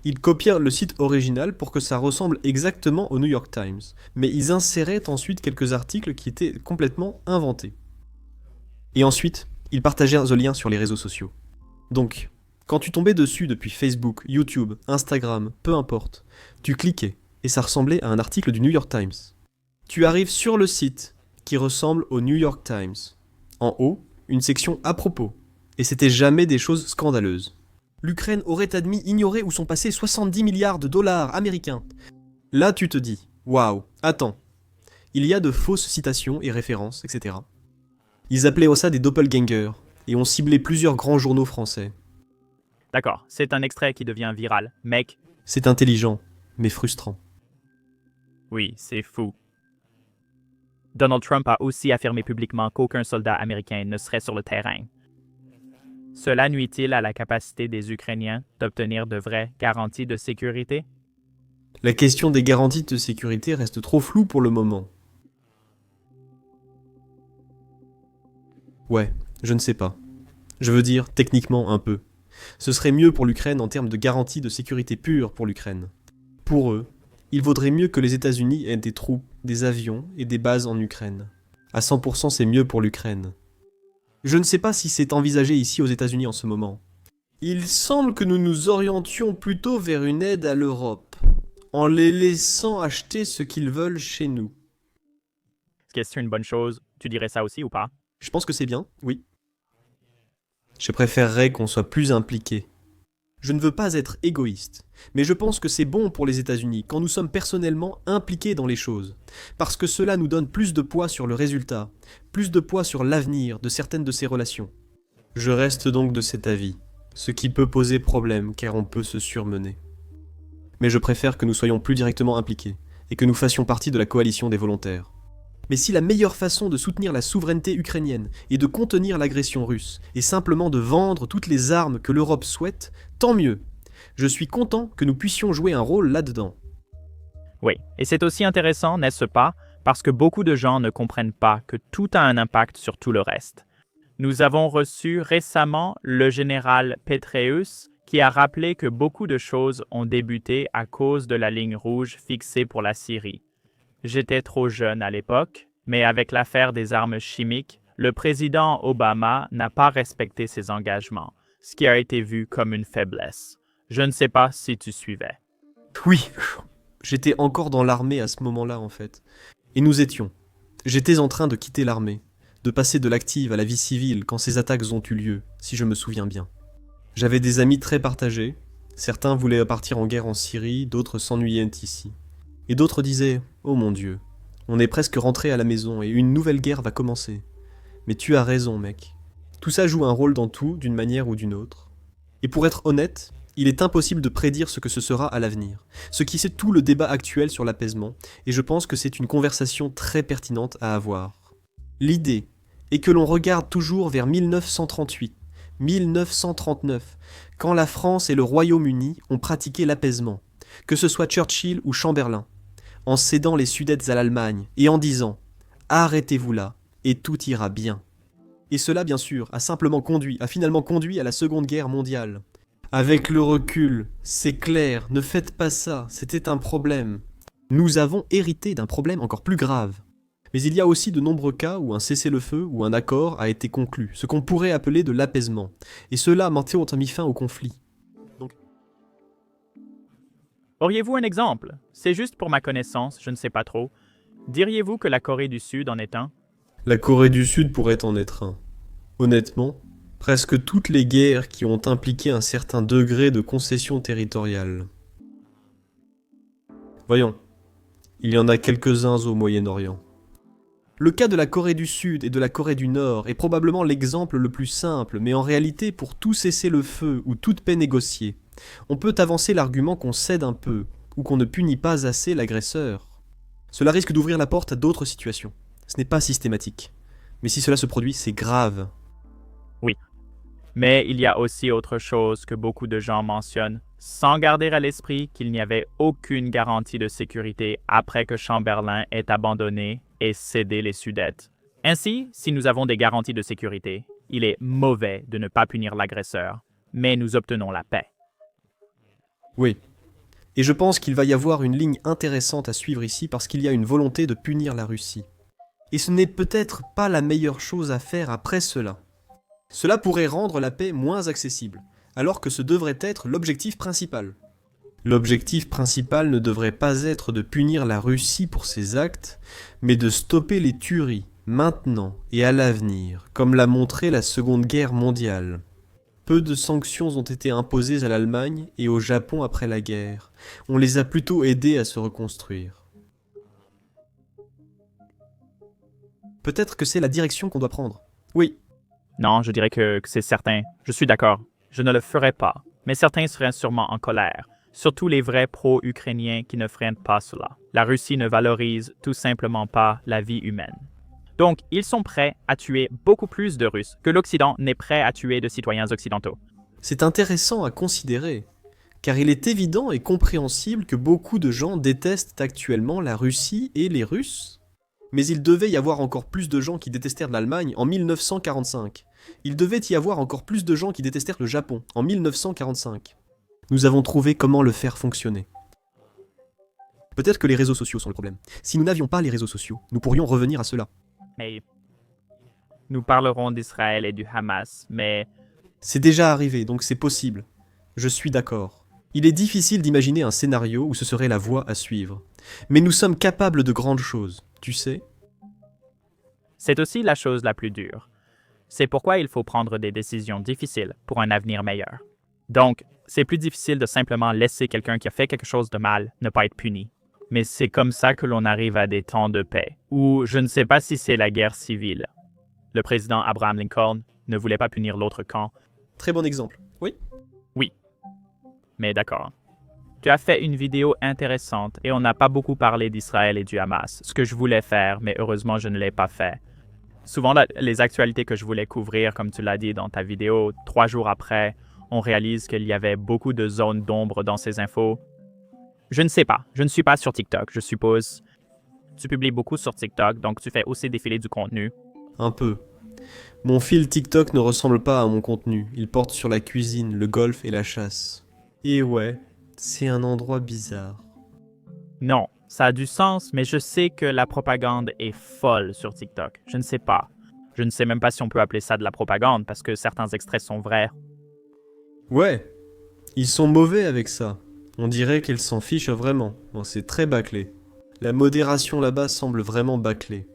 Ils copièrent le site original pour que ça ressemble exactement au New York Times, mais ils inséraient ensuite quelques articles qui étaient complètement inventés. Et ensuite, ils partagèrent le lien sur les réseaux sociaux. Donc, Quand tu tombais dessus depuis Facebook, YouTube, Instagram, peu importe, tu cliquais et ça ressemblait à un article du New York Times. Tu arrives sur le site qui ressemble au New York Times. En haut, une section à propos. Et c'était jamais des choses scandaleuses. L'Ukraine aurait admis ignorer où sont passés 70 milliards de dollars américains. Là, tu te dis, waouh, attends. Il y a de fausses citations et références, etc. Ils appelaient ça des doppelgangers et ont ciblé plusieurs grands journaux français. D'accord, c'est un extrait qui devient viral. Mec, C'est intelligent, mais frustrant. oui, c'est fou. Donald Trump a aussi affirmé publiquement qu'aucun soldat américain ne serait sur le terrain. Cela nuit-il à la capacité des Ukrainiens d'obtenir de vraies garanties de sécurité? La question des garanties de sécurité reste trop floue pour le moment. Ouais, je ne sais pas. Je veux dire, techniquement un peu. Ce serait mieux pour l'Ukraine en termes de garanties de sécurité pure pour l'Ukraine. Pour eux, il vaudrait mieux que les États-Unis aient des troupes, des avions et des bases en Ukraine. À 100%, c'est mieux pour l'Ukraine. Je ne sais pas si c'est envisagé ici aux États-Unis en ce moment. Il semble que nous nous orientions plutôt vers une aide à l'Europe, en les laissant acheter ce qu'ils veulent chez nous. Est-ce que c'est une bonne chose? Tu dirais ça aussi ou pas? Je pense que c'est bien, oui. Je préférerais qu'on soit plus impliqués. Je ne veux pas être égoïste, mais je pense que c'est bon pour les États-Unis quand nous sommes personnellement impliqués dans les choses, parce que cela nous donne plus de poids sur le résultat, plus de poids sur l'avenir de certaines de ces relations. Je reste donc de cet avis, ce qui peut poser problème car on peut se surmener. Mais je préfère que nous soyons plus directement impliqués, et que nous fassions partie de la coalition des volontaires. Mais si la meilleure façon de soutenir la souveraineté ukrainienne est de contenir l'agression russe, et simplement de vendre toutes les armes que l'Europe souhaite, tant mieux. Je suis content que nous puissions jouer un rôle là-dedans. Oui, et c'est aussi intéressant, n'est-ce pas, parce que beaucoup de gens ne comprennent pas que tout a un impact sur tout le reste. Nous avons reçu récemment le général Petraeus qui a rappelé que beaucoup de choses ont débuté à cause de la ligne rouge fixée pour la Syrie. J'étais trop jeune à l'époque, mais avec l'affaire des armes chimiques, le président Obama n'a pas respecté ses engagements, ce qui a été vu comme une faiblesse. Je ne sais pas si tu suivais. Oui, j'étais encore dans l'armée à ce moment-là en fait. Et nous étions. J'étais en train de quitter l'armée, de passer de l'active à la vie civile quand ces attaques ont eu lieu, si je me souviens bien. J'avais des amis très partagés. Certains voulaient partir en guerre en Syrie, d'autres s'ennuyaient ici. Et d'autres disaient « Oh mon Dieu, on est presque rentré à la maison et une nouvelle guerre va commencer. » Mais tu as raison, mec. Tout ça joue un rôle dans tout, d'une manière ou d'une autre. Et pour être honnête, il est impossible de prédire ce que ce sera à l'avenir. Ce qui c'est tout le débat actuel sur l'apaisement, et je pense que c'est une conversation très pertinente à avoir. L'idée est que l'on regarde toujours vers 1938, 1939, quand la France et le Royaume-Uni ont pratiqué l'apaisement, que ce soit Churchill ou Chamberlain, en cédant les Sudètes à l'Allemagne et en disant « Arrêtez-vous là, et tout ira bien ». Et cela, bien sûr, a finalement conduit à la Seconde Guerre mondiale. Avec le recul, c'est clair, ne faites pas ça, c'était un problème. Nous avons hérité d'un problème encore plus grave. Mais il y a aussi de nombreux cas où un cessez-le-feu ou un accord a été conclu, ce qu'on pourrait appeler de l'apaisement. Et cela a mis fin au conflit. Auriez-vous un exemple? C'est juste pour ma connaissance, je ne sais pas trop. Diriez-vous que la Corée du Sud en est un? La Corée du Sud pourrait en être un. Honnêtement, presque toutes les guerres qui ont impliqué un certain degré de concession territoriale. Voyons, il y en a quelques-uns au Moyen-Orient. Le cas de la Corée du Sud et de la Corée du Nord est probablement l'exemple le plus simple, mais en réalité, pour tout cessez-le-feu ou toute paix négociée, on peut avancer l'argument qu'on cède un peu, ou qu'on ne punit pas assez l'agresseur. Cela risque d'ouvrir la porte à d'autres situations. Ce n'est pas systématique. Mais si cela se produit, c'est grave. Oui. Mais il y a aussi autre chose que beaucoup de gens mentionnent, sans garder à l'esprit qu'il n'y avait aucune garantie de sécurité après que Chamberlain ait abandonné et cédé les Sudètes. Ainsi, si nous avons des garanties de sécurité, il est mauvais de ne pas punir l'agresseur, mais nous obtenons la paix. Oui. Et je pense qu'il va y avoir une ligne intéressante à suivre ici parce qu'il y a une volonté de punir la Russie. Et ce n'est peut-être pas la meilleure chose à faire après cela. Cela pourrait rendre la paix moins accessible, alors que ce devrait être l'objectif principal. L'objectif principal ne devrait pas être de punir la Russie pour ses actes, mais de stopper les tueries, maintenant et à l'avenir, comme l'a montré la Seconde Guerre mondiale. Peu de sanctions ont été imposées à l'Allemagne et au Japon après la guerre. On les a plutôt aidés à se reconstruire. Peut-être que c'est la direction qu'on doit prendre. Oui, Non, je dirais que c'est certain. Je suis d'accord. Je ne le ferai pas. Mais certains seraient sûrement en colère. Surtout les vrais pro-ukrainiens qui ne freinent pas cela. La Russie ne valorise tout simplement pas la vie humaine. Donc, ils sont prêts à tuer beaucoup plus de Russes que l'Occident n'est prêt à tuer de citoyens occidentaux. c'est intéressant à considérer, car il est évident et compréhensible que beaucoup de gens détestent actuellement la Russie et les Russes. Mais il devait y avoir encore plus de gens qui détestèrent l'Allemagne en 1945. Il devait y avoir encore plus de gens qui détestèrent le Japon en 1945. Nous avons trouvé comment le faire fonctionner. Peut-être que les réseaux sociaux sont le problème. Si nous n'avions pas les réseaux sociaux, nous pourrions revenir à cela. Mais nous parlerons d'Israël et du Hamas, mais C'est déjà arrivé, donc c'est possible. Je suis d'accord. Il est difficile d'imaginer un scénario où ce serait la voie à suivre. Mais nous sommes capables de grandes choses, tu sais. c'est aussi la chose la plus dure. C'est pourquoi il faut prendre des décisions difficiles pour un avenir meilleur. Donc, c'est plus difficile de simplement laisser quelqu'un qui a fait quelque chose de mal ne pas être puni. Mais c'est comme ça que l'on arrive à des temps de paix, ou je ne sais pas si c'est la guerre civile. Le président Abraham Lincoln ne voulait pas punir l'autre camp, Très bon exemple. Oui. mais d'accord. Tu as fait une vidéo intéressante et on n'a pas beaucoup parlé d'Israël et du Hamas, ce que je voulais faire, mais heureusement je ne l'ai pas fait. Souvent, les actualités que je voulais couvrir, comme tu l'as dit dans ta vidéo, 3 jours après, on réalise qu'il y avait beaucoup de zones d'ombre dans ces infos. Je ne sais pas. Je ne suis pas sur TikTok, je suppose. Tu publies beaucoup sur TikTok, donc tu fais aussi défiler du contenu. Un peu. Mon fil TikTok ne ressemble pas à mon contenu. Il porte sur la cuisine, le golf et la chasse. Et ouais, c'est un endroit bizarre. Non, ça a du sens, mais je sais que la propagande est folle sur TikTok. Je ne sais pas. Je ne sais même pas si on peut appeler ça de la propagande, parce que certains extraits sont vrais. Ouais, ils sont mauvais avec ça. On dirait qu'ils s'en fichent vraiment. Bon, c'est très bâclé. La modération là-bas semble vraiment bâclée.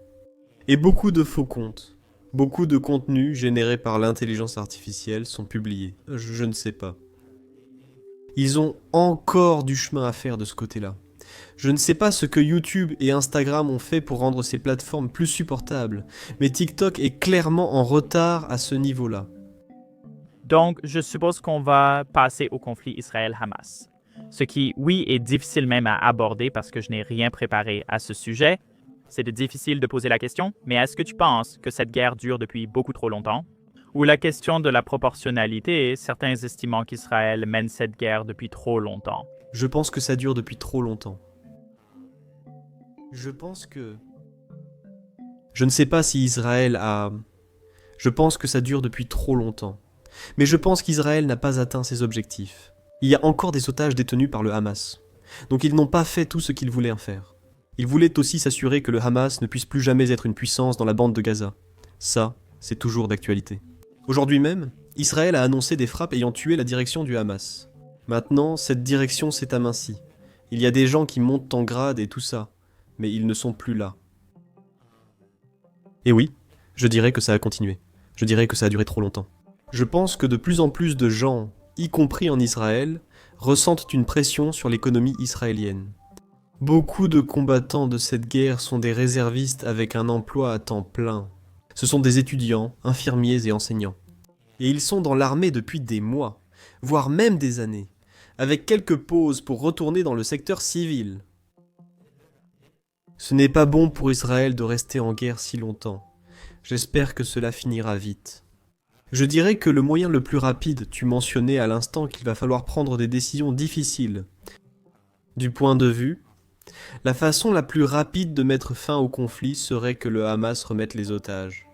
Et beaucoup de faux comptes. Beaucoup de contenus générés par l'intelligence artificielle sont publiés. Je ne sais pas. Ils ont encore du chemin à faire de ce côté-là. Je ne sais pas ce que YouTube et Instagram ont fait pour rendre ces plateformes plus supportables, mais TikTok est clairement en retard à ce niveau-là. Donc, je suppose qu'on va passer au conflit Israël-Hamas. Ce qui, oui, est difficile même à aborder parce que je n'ai rien préparé à ce sujet. C'est difficile de poser la question, mais est-ce que tu penses que cette guerre dure depuis beaucoup trop longtemps? Ou la question de la proportionnalité, certains estimant qu'Israël mène cette guerre depuis trop longtemps. Je pense que ça dure depuis trop longtemps. Je pense que... Je ne sais pas si Israël a... Je pense que ça dure depuis trop longtemps. Mais je pense qu'Israël n'a pas atteint ses objectifs. Il y a encore des otages détenus par le Hamas. Donc ils n'ont pas fait tout ce qu'ils voulaient en faire. Ils voulaient aussi s'assurer que le Hamas ne puisse plus jamais être une puissance dans la bande de Gaza. Ça, c'est toujours d'actualité. Aujourd'hui même, Israël a annoncé des frappes ayant tué la direction du Hamas. Maintenant, cette direction s'est amincie. Il y a des gens qui montent en grade et tout ça, mais ils ne sont plus là. Et oui, je dirais que ça a continué. Je dirais que ça a duré trop longtemps. Je pense que de plus en plus de gens, y compris en Israël, ressentent une pression sur l'économie israélienne. Beaucoup de combattants de cette guerre sont des réservistes avec un emploi à temps plein. Ce sont des étudiants, infirmiers et enseignants. Et ils sont dans l'armée depuis des mois, voire même des années, avec quelques pauses pour retourner dans le secteur civil. Ce n'est pas bon pour Israël de rester en guerre si longtemps. J'espère que cela finira vite. Je dirais que le moyen le plus rapide, tu mentionnais à l'instant qu'il va falloir prendre des décisions difficiles. Du point de vue, la façon la plus rapide de mettre fin au conflit serait que le Hamas remette les otages.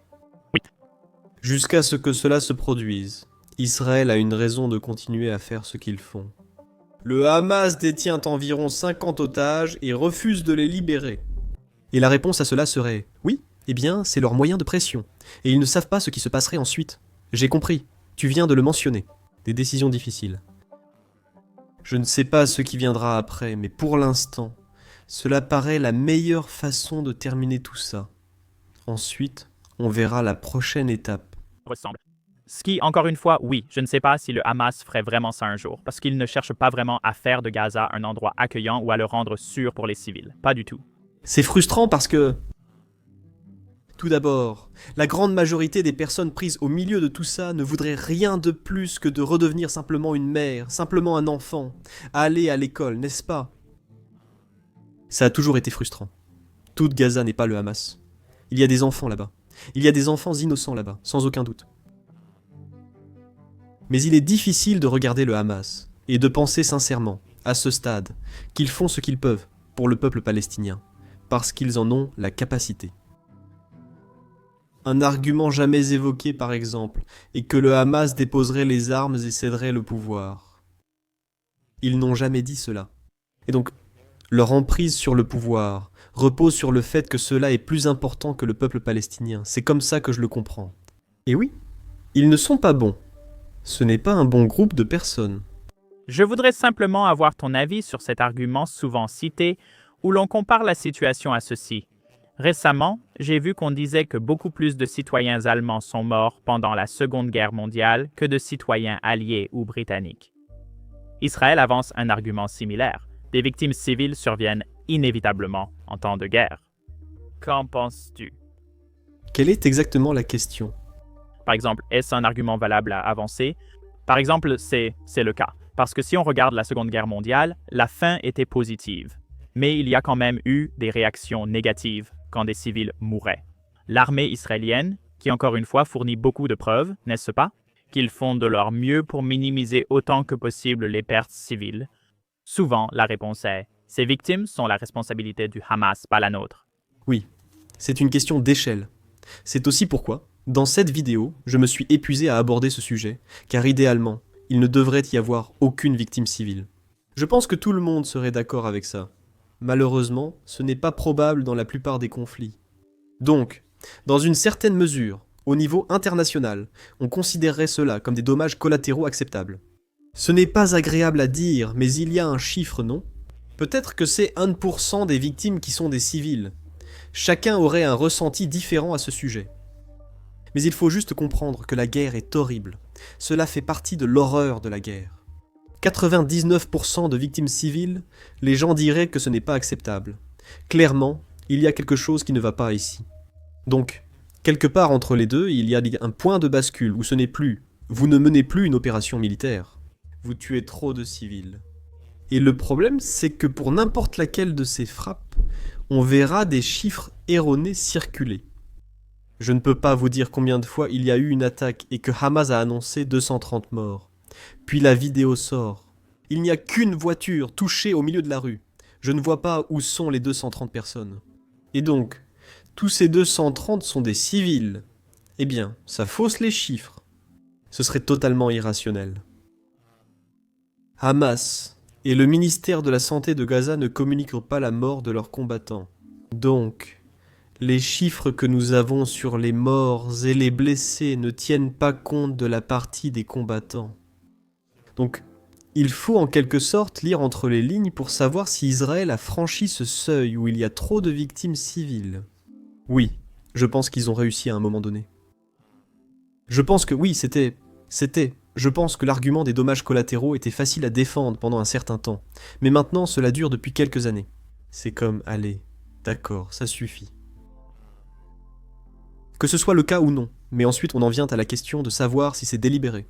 Jusqu'à ce que cela se produise, Israël a une raison de continuer à faire ce qu'ils font. Le Hamas détient environ 50 otages et refuse de les libérer. Et la réponse à cela serait « Oui, eh bien, c'est leur moyen de pression. Et ils ne savent pas ce qui se passerait ensuite. J'ai compris, tu viens de le mentionner. des décisions difficiles. Je ne sais pas ce qui viendra après, mais pour l'instant, cela paraît la meilleure façon de terminer tout ça. Ensuite, on verra la prochaine étape. Ressemble. Ce qui, encore une fois, oui, je ne sais pas si le Hamas ferait vraiment ça un jour, parce qu'il ne cherche pas vraiment à faire de Gaza un endroit accueillant ou à le rendre sûr pour les civils. Pas du tout. C'est frustrant parce que... Tout d'abord, la grande majorité des personnes prises au milieu de tout ça ne voudraient rien de plus que de redevenir simplement une mère, simplement un enfant, à aller à l'école, n'est-ce pas? Ça a toujours été frustrant. Toute Gaza n'est pas le Hamas. Il y a des enfants là-bas. Il y a des enfants innocents là-bas, sans aucun doute. Mais il est difficile de regarder le Hamas et de penser sincèrement, à ce stade, qu'ils font ce qu'ils peuvent pour le peuple palestinien, parce qu'ils en ont la capacité. Un argument jamais évoqué, par exemple, est que le Hamas déposerait les armes et céderait le pouvoir. Ils n'ont jamais dit cela. Et donc, leur emprise sur le pouvoir repose sur le fait que cela est plus important que le peuple palestinien. C'est comme ça que je le comprends. Et oui, ils ne sont pas bons. Ce n'est pas un bon groupe de personnes. Je voudrais simplement avoir ton avis sur cet argument souvent cité où l'on compare la situation à ceci. Récemment, j'ai vu qu'on disait que beaucoup plus de citoyens allemands sont morts pendant la Seconde Guerre mondiale que de citoyens alliés ou britanniques. Israël avance un argument similaire. Des victimes civiles surviennent inévitablement en temps de guerre. Qu'en penses-tu? Quelle est exactement la question? Par exemple, est-ce un argument valable à avancer? Par exemple, c'est le cas. Parce que si on regarde la Seconde Guerre mondiale, la fin était positive. Mais il y a quand même eu des réactions négatives quand des civils mouraient. L'armée israélienne, qui encore une fois fournit beaucoup de preuves, n'est-ce pas? Qu'ils font de leur mieux pour minimiser autant que possible les pertes civiles. Souvent, la réponse est « ces victimes sont la responsabilité du Hamas, pas la nôtre ». Oui, c'est une question d'échelle. C'est aussi pourquoi, dans cette vidéo, je me suis épuisé à aborder ce sujet, car idéalement, il ne devrait y avoir aucune victime civile. Je pense que tout le monde serait d'accord avec ça. Malheureusement, ce n'est pas probable dans la plupart des conflits. Donc, dans une certaine mesure, au niveau international, on considérerait cela comme des dommages collatéraux acceptables. Ce n'est pas agréable à dire, mais il y a un chiffre, non? Peut-être que c'est 1% des victimes qui sont des civils. Chacun aurait un ressenti différent à ce sujet. Mais il faut juste comprendre que la guerre est horrible. Cela fait partie de l'horreur de la guerre. 99% de victimes civiles, les gens diraient que ce n'est pas acceptable. Clairement, il y a quelque chose qui ne va pas ici. Donc, quelque part entre les deux, il y a un point de bascule où ce n'est plus « vous ne menez plus une opération militaire, vous tuez trop de civils ». Et le problème, c'est que pour n'importe laquelle de ces frappes, on verra des chiffres erronés circuler. Je ne peux pas vous dire combien de fois il y a eu une attaque et que Hamas a annoncé 230 morts. Puis la vidéo sort. Il n'y a qu'une voiture touchée au milieu de la rue. Je ne vois pas où sont les 230 personnes. Et donc, tous ces 230 sont des civils. Eh bien, ça fausse les chiffres. Ce serait totalement irrationnel. Hamas et le ministère de la Santé de Gaza ne communiquent pas la mort de leurs combattants. Donc, les chiffres que nous avons sur les morts et les blessés ne tiennent pas compte de la partie des combattants. Donc, il faut en quelque sorte lire entre les lignes pour savoir si Israël a franchi ce seuil où il y a trop de victimes civiles. Oui, je pense qu'ils ont réussi à un moment donné. Je pense que oui, je pense que l'argument des dommages collatéraux était facile à défendre pendant un certain temps, mais maintenant cela dure depuis quelques années. C'est comme, allez, d'accord, ça suffit. Que ce soit le cas ou non, mais ensuite on en vient à la question de savoir si c'est délibéré.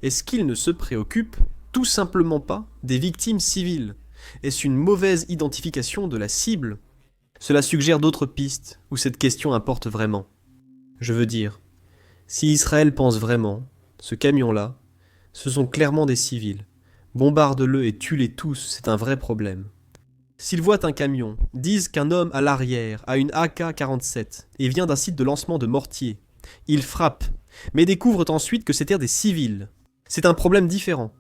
Est-ce qu'il ne se préoccupe tout simplement pas des victimes civiles? Est-ce une mauvaise identification de la cible? Cela suggère d'autres pistes où cette question importe vraiment. Je veux dire, si Israël pense vraiment, ce camion-là, ce sont clairement des civils. Bombarde-le et tue-les tous, c'est un vrai problème. S'ils voient un camion, disent qu'un homme à l'arrière a une AK-47 et vient d'un site de lancement de mortiers, ils frappent, mais découvrent ensuite que c'étaient des civils. C'est un problème différent.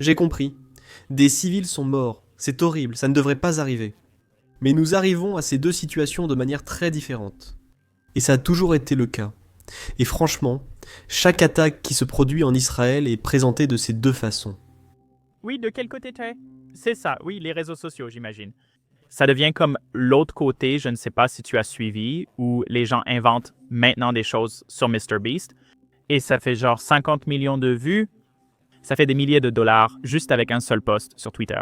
J'ai compris. Des civils sont morts. C'est horrible, ça ne devrait pas arriver. Mais nous arrivons à ces deux situations de manière très différente. Et ça a toujours été le cas. Et franchement, chaque attaque qui se produit en Israël est présentée de ces deux façons. Oui, de quel côté t'es? C'est ça, oui, les réseaux sociaux, j'imagine. Ça devient comme l'autre côté, je ne sais pas si tu as suivi, où les gens inventent maintenant des choses sur MrBeast, et ça fait genre 50 millions de vues. Ça fait des milliers de dollars juste avec un seul post sur Twitter.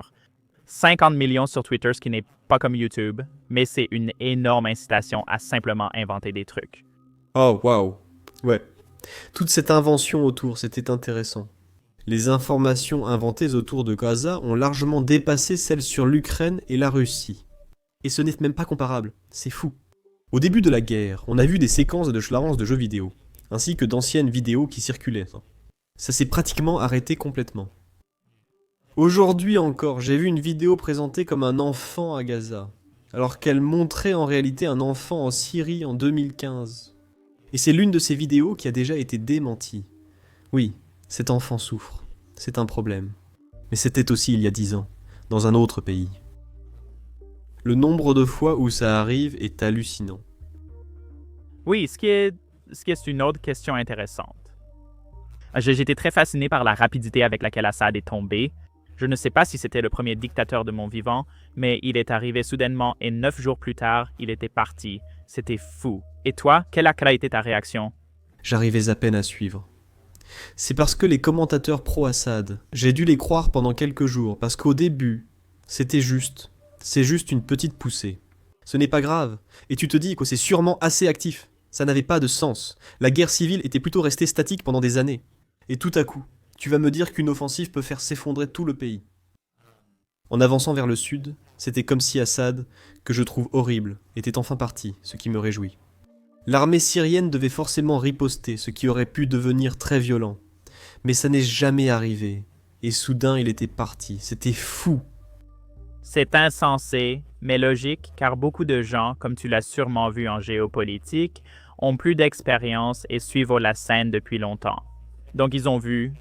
50 millions sur Twitter, ce qui n'est pas comme YouTube, mais c'est une énorme incitation à simplement inventer des trucs. Oh, waouh. Ouais. Toute cette invention autour, c'était intéressant. Les informations inventées autour de Gaza ont largement dépassé celles sur l'Ukraine et la Russie. Et ce n'est même pas comparable, c'est fou. Au début de la guerre, on a vu des séquences de Schlarance de jeux vidéo, ainsi que d'anciennes vidéos qui circulaient. Ça s'est pratiquement arrêté complètement. Aujourd'hui encore, j'ai vu une vidéo présentée comme un enfant à Gaza, alors qu'elle montrait en réalité un enfant en Syrie en 2015. Et c'est l'une de ces vidéos qui a déjà été démentie. Oui, cet enfant souffre, c'est un problème. Mais c'était aussi il y a 10 ans, dans un autre pays. Le nombre de fois où ça arrive est hallucinant. Oui, ce qui est une autre question intéressante. J'ai été très fasciné par la rapidité avec laquelle Assad est tombé. Je ne sais pas si c'était le premier dictateur de mon vivant, mais il est arrivé soudainement et 9 jours plus tard, il était parti. C'était fou. Et toi, quelle a été ta réaction? J'arrivais à peine à suivre. C'est parce que les commentateurs pro-Assad, j'ai dû les croire pendant quelques jours, parce qu'au début, c'est juste une petite poussée. Ce n'est pas grave, et tu te dis que c'est sûrement assez actif. Ça n'avait pas de sens. La guerre civile était plutôt restée statique pendant des années. Et tout à coup, tu vas me dire qu'une offensive peut faire s'effondrer tout le pays. En avançant vers le sud, c'était comme si Assad, que je trouve horrible, était enfin parti, ce qui me réjouit. L'armée syrienne devait forcément riposter, ce qui aurait pu devenir très violent. Mais ça n'est jamais arrivé. Et soudain, il était parti. C'était fou. C'est insensé, mais logique, car beaucoup de gens, comme tu l'as sûrement vu en géopolitique, ont plus d'expérience et suivent la scène depuis longtemps. Donc ils ont vu,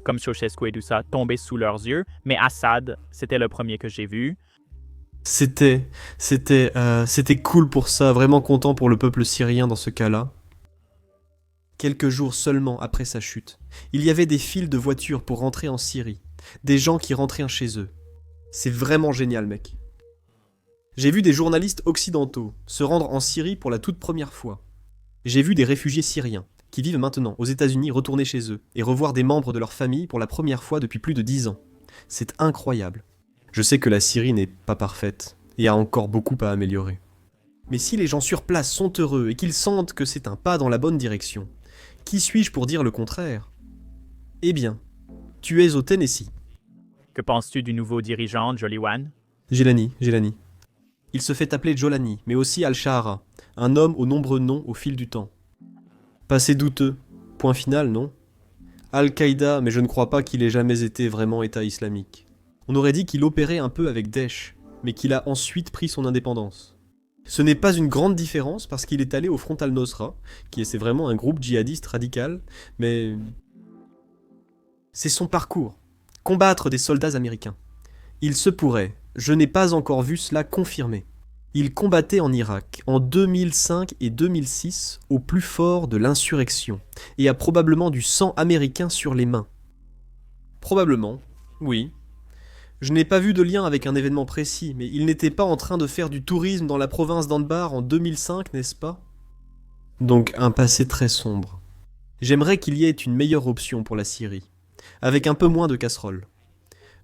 comme Ceausescu et tout ça, tomber sous leurs yeux, mais Assad, c'était le premier que j'ai vu. C'était cool pour ça, vraiment content pour le peuple syrien dans ce cas-là. Quelques jours seulement après sa chute, il y avait des files de voitures pour rentrer en Syrie, des gens qui rentraient chez eux. C'est vraiment génial, mec. J'ai vu des journalistes occidentaux se rendre en Syrie pour la toute première fois. J'ai vu des réfugiés syriens qui vivent maintenant aux États-Unis retourner chez eux et revoir des membres de leur famille pour la première fois depuis plus de 10 ans. C'est incroyable. Je sais que la Syrie n'est pas parfaite et a encore beaucoup à améliorer. Mais si les gens sur place sont heureux et qu'ils sentent que c'est un pas dans la bonne direction, qui suis-je pour dire le contraire? Eh bien, tu es au Tennessee. Que penses-tu du nouveau dirigeant, Joliwan? Jelani. Il se fait appeler Jolani, mais aussi Al-Shahara, un homme aux nombreux noms au fil du temps. Passé douteux. Point final, non? Al-Qaïda, mais je ne crois pas qu'il ait jamais été vraiment État islamique. On aurait dit qu'il opérait un peu avec Daesh, mais qu'il a ensuite pris son indépendance. Ce n'est pas une grande différence parce qu'il est allé au Front al-Nosra, c'est vraiment un groupe djihadiste radical, mais... c'est son parcours. Combattre des soldats américains. Il se pourrait, je n'ai pas encore vu cela confirmé. Il combattait en Irak en 2005 et 2006 au plus fort de l'insurrection et a probablement du sang américain sur les mains. Probablement, oui. Je n'ai pas vu de lien avec un événement précis, mais il n'était pas en train de faire du tourisme dans la province d'Anbar en 2005, n'est-ce pas? Donc un passé très sombre. J'aimerais qu'il y ait une meilleure option pour la Syrie, avec un peu moins de casseroles.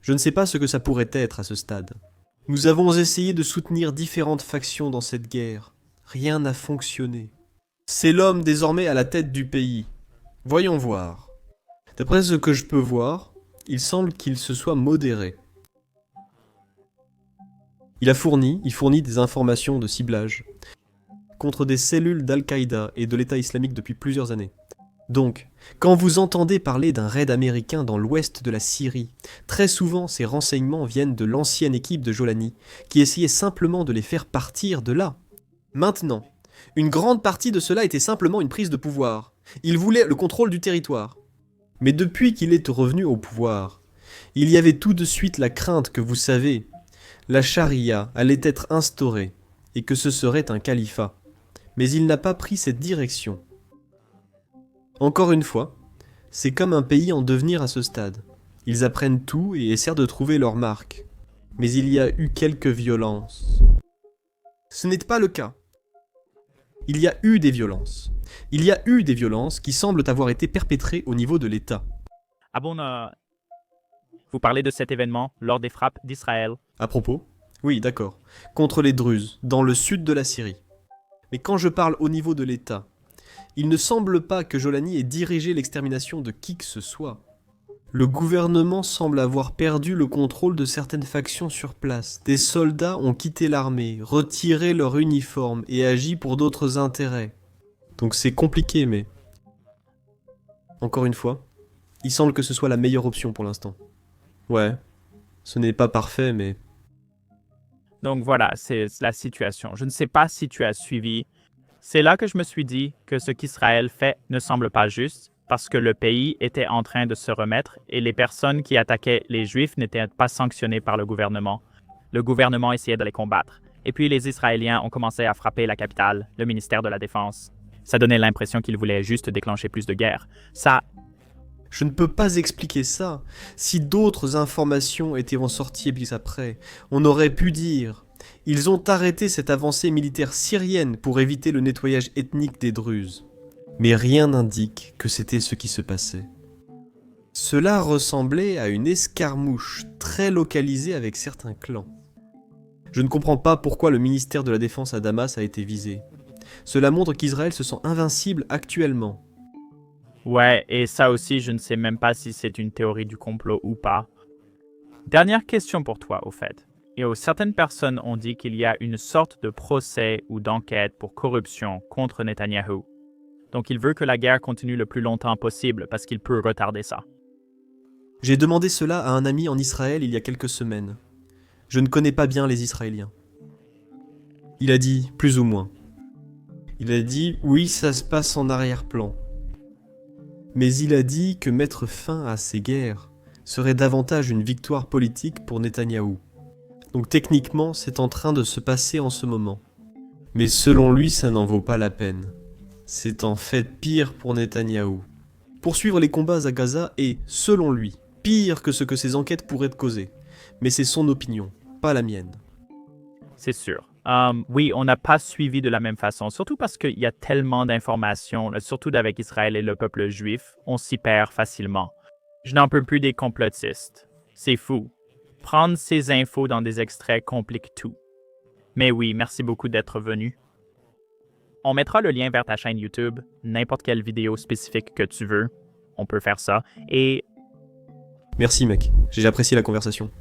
Je ne sais pas ce que ça pourrait être à ce stade. Nous avons essayé de soutenir différentes factions dans cette guerre. Rien n'a fonctionné. C'est l'homme désormais à la tête du pays. Voyons voir. D'après ce que je peux voir, il semble qu'il se soit modéré. Il fournit des informations de ciblage contre des cellules d'Al-Qaïda et de l'État islamique depuis plusieurs années. Donc, quand vous entendez parler d'un raid américain dans l'ouest de la Syrie, très souvent ces renseignements viennent de l'ancienne équipe de Jolani, qui essayait simplement de les faire partir de là. Maintenant, une grande partie de cela était simplement une prise de pouvoir. Il voulait le contrôle du territoire. Mais depuis qu'il est revenu au pouvoir, il y avait tout de suite la crainte que, vous savez, la charia allait être instaurée et que ce serait un califat. Mais il n'a pas pris cette direction. Encore une fois, c'est comme un pays en devenir à ce stade. Ils apprennent tout et essaient de trouver leur marque. Mais il y a eu quelques violences. Ce n'est pas le cas. Il y a eu des violences. Il y a eu des violences qui semblent avoir été perpétrées au niveau de l'État. Ah bon, vous parlez de cet événement lors des frappes d'Israël. À propos? Oui, d'accord. Contre les Druzes, dans le sud de la Syrie. Mais quand je parle au niveau de l'État, il ne semble pas que Jolani ait dirigé l'extermination de qui que ce soit. Le gouvernement semble avoir perdu le contrôle de certaines factions sur place. Des soldats ont quitté l'armée, retiré leur uniforme et agi pour d'autres intérêts. Donc c'est compliqué, mais... Encore une fois, il semble que ce soit la meilleure option pour l'instant. Ouais, ce n'est pas parfait, mais... Donc voilà, c'est la situation. Je ne sais pas si tu as suivi. C'est là que je me suis dit que ce qu'Israël fait ne semble pas juste parce que le pays était en train de se remettre et les personnes qui attaquaient les Juifs n'étaient pas sanctionnées par le gouvernement. Le gouvernement essayait de les combattre. Et puis les Israéliens ont commencé à frapper la capitale, le ministère de la Défense. Ça donnait l'impression qu'ils voulaient juste déclencher plus de guerre. Ça... Je ne peux pas expliquer ça. Si d'autres informations étaient ressorties puis après, on aurait pu dire... Ils ont arrêté cette avancée militaire syrienne pour éviter le nettoyage ethnique des Druzes. Mais rien n'indique que c'était ce qui se passait. Cela ressemblait à une escarmouche très localisée avec certains clans. Je ne comprends pas pourquoi le ministère de la Défense à Damas a été visé. Cela montre qu'Israël se sent invincible actuellement. Ouais, et ça aussi, je ne sais même pas si c'est une théorie du complot ou pas. Dernière question pour toi, au fait. Certaines personnes ont dit qu'il y a une sorte de procès ou d'enquête pour corruption contre Netanyahou. Donc il veut que la guerre continue le plus longtemps possible parce qu'il peut retarder ça. J'ai demandé cela à un ami en Israël il y a quelques semaines. Je ne connais pas bien les Israéliens. Il a dit plus ou moins. Il a dit oui, ça se passe en arrière-plan. Mais il a dit que mettre fin à ces guerres serait davantage une victoire politique pour Netanyahou. Donc techniquement, c'est en train de se passer en ce moment. Mais selon lui, ça n'en vaut pas la peine. C'est en fait pire pour Netanyahou. Poursuivre les combats à Gaza est, selon lui, pire que ce que ces enquêtes pourraient causer. Mais c'est son opinion, pas la mienne. C'est sûr. Oui, on n'a pas suivi de la même façon, surtout parce qu'il y a tellement d'informations, surtout avec Israël et le peuple juif, on s'y perd facilement. Je n'en peux plus des complotistes. C'est fou. Prendre ces infos dans des extraits complique tout. Mais oui, merci beaucoup d'être venu. On mettra le lien vers ta chaîne YouTube, n'importe quelle vidéo spécifique que tu veux. On peut faire ça. Et... Merci mec, j'ai apprécié la conversation.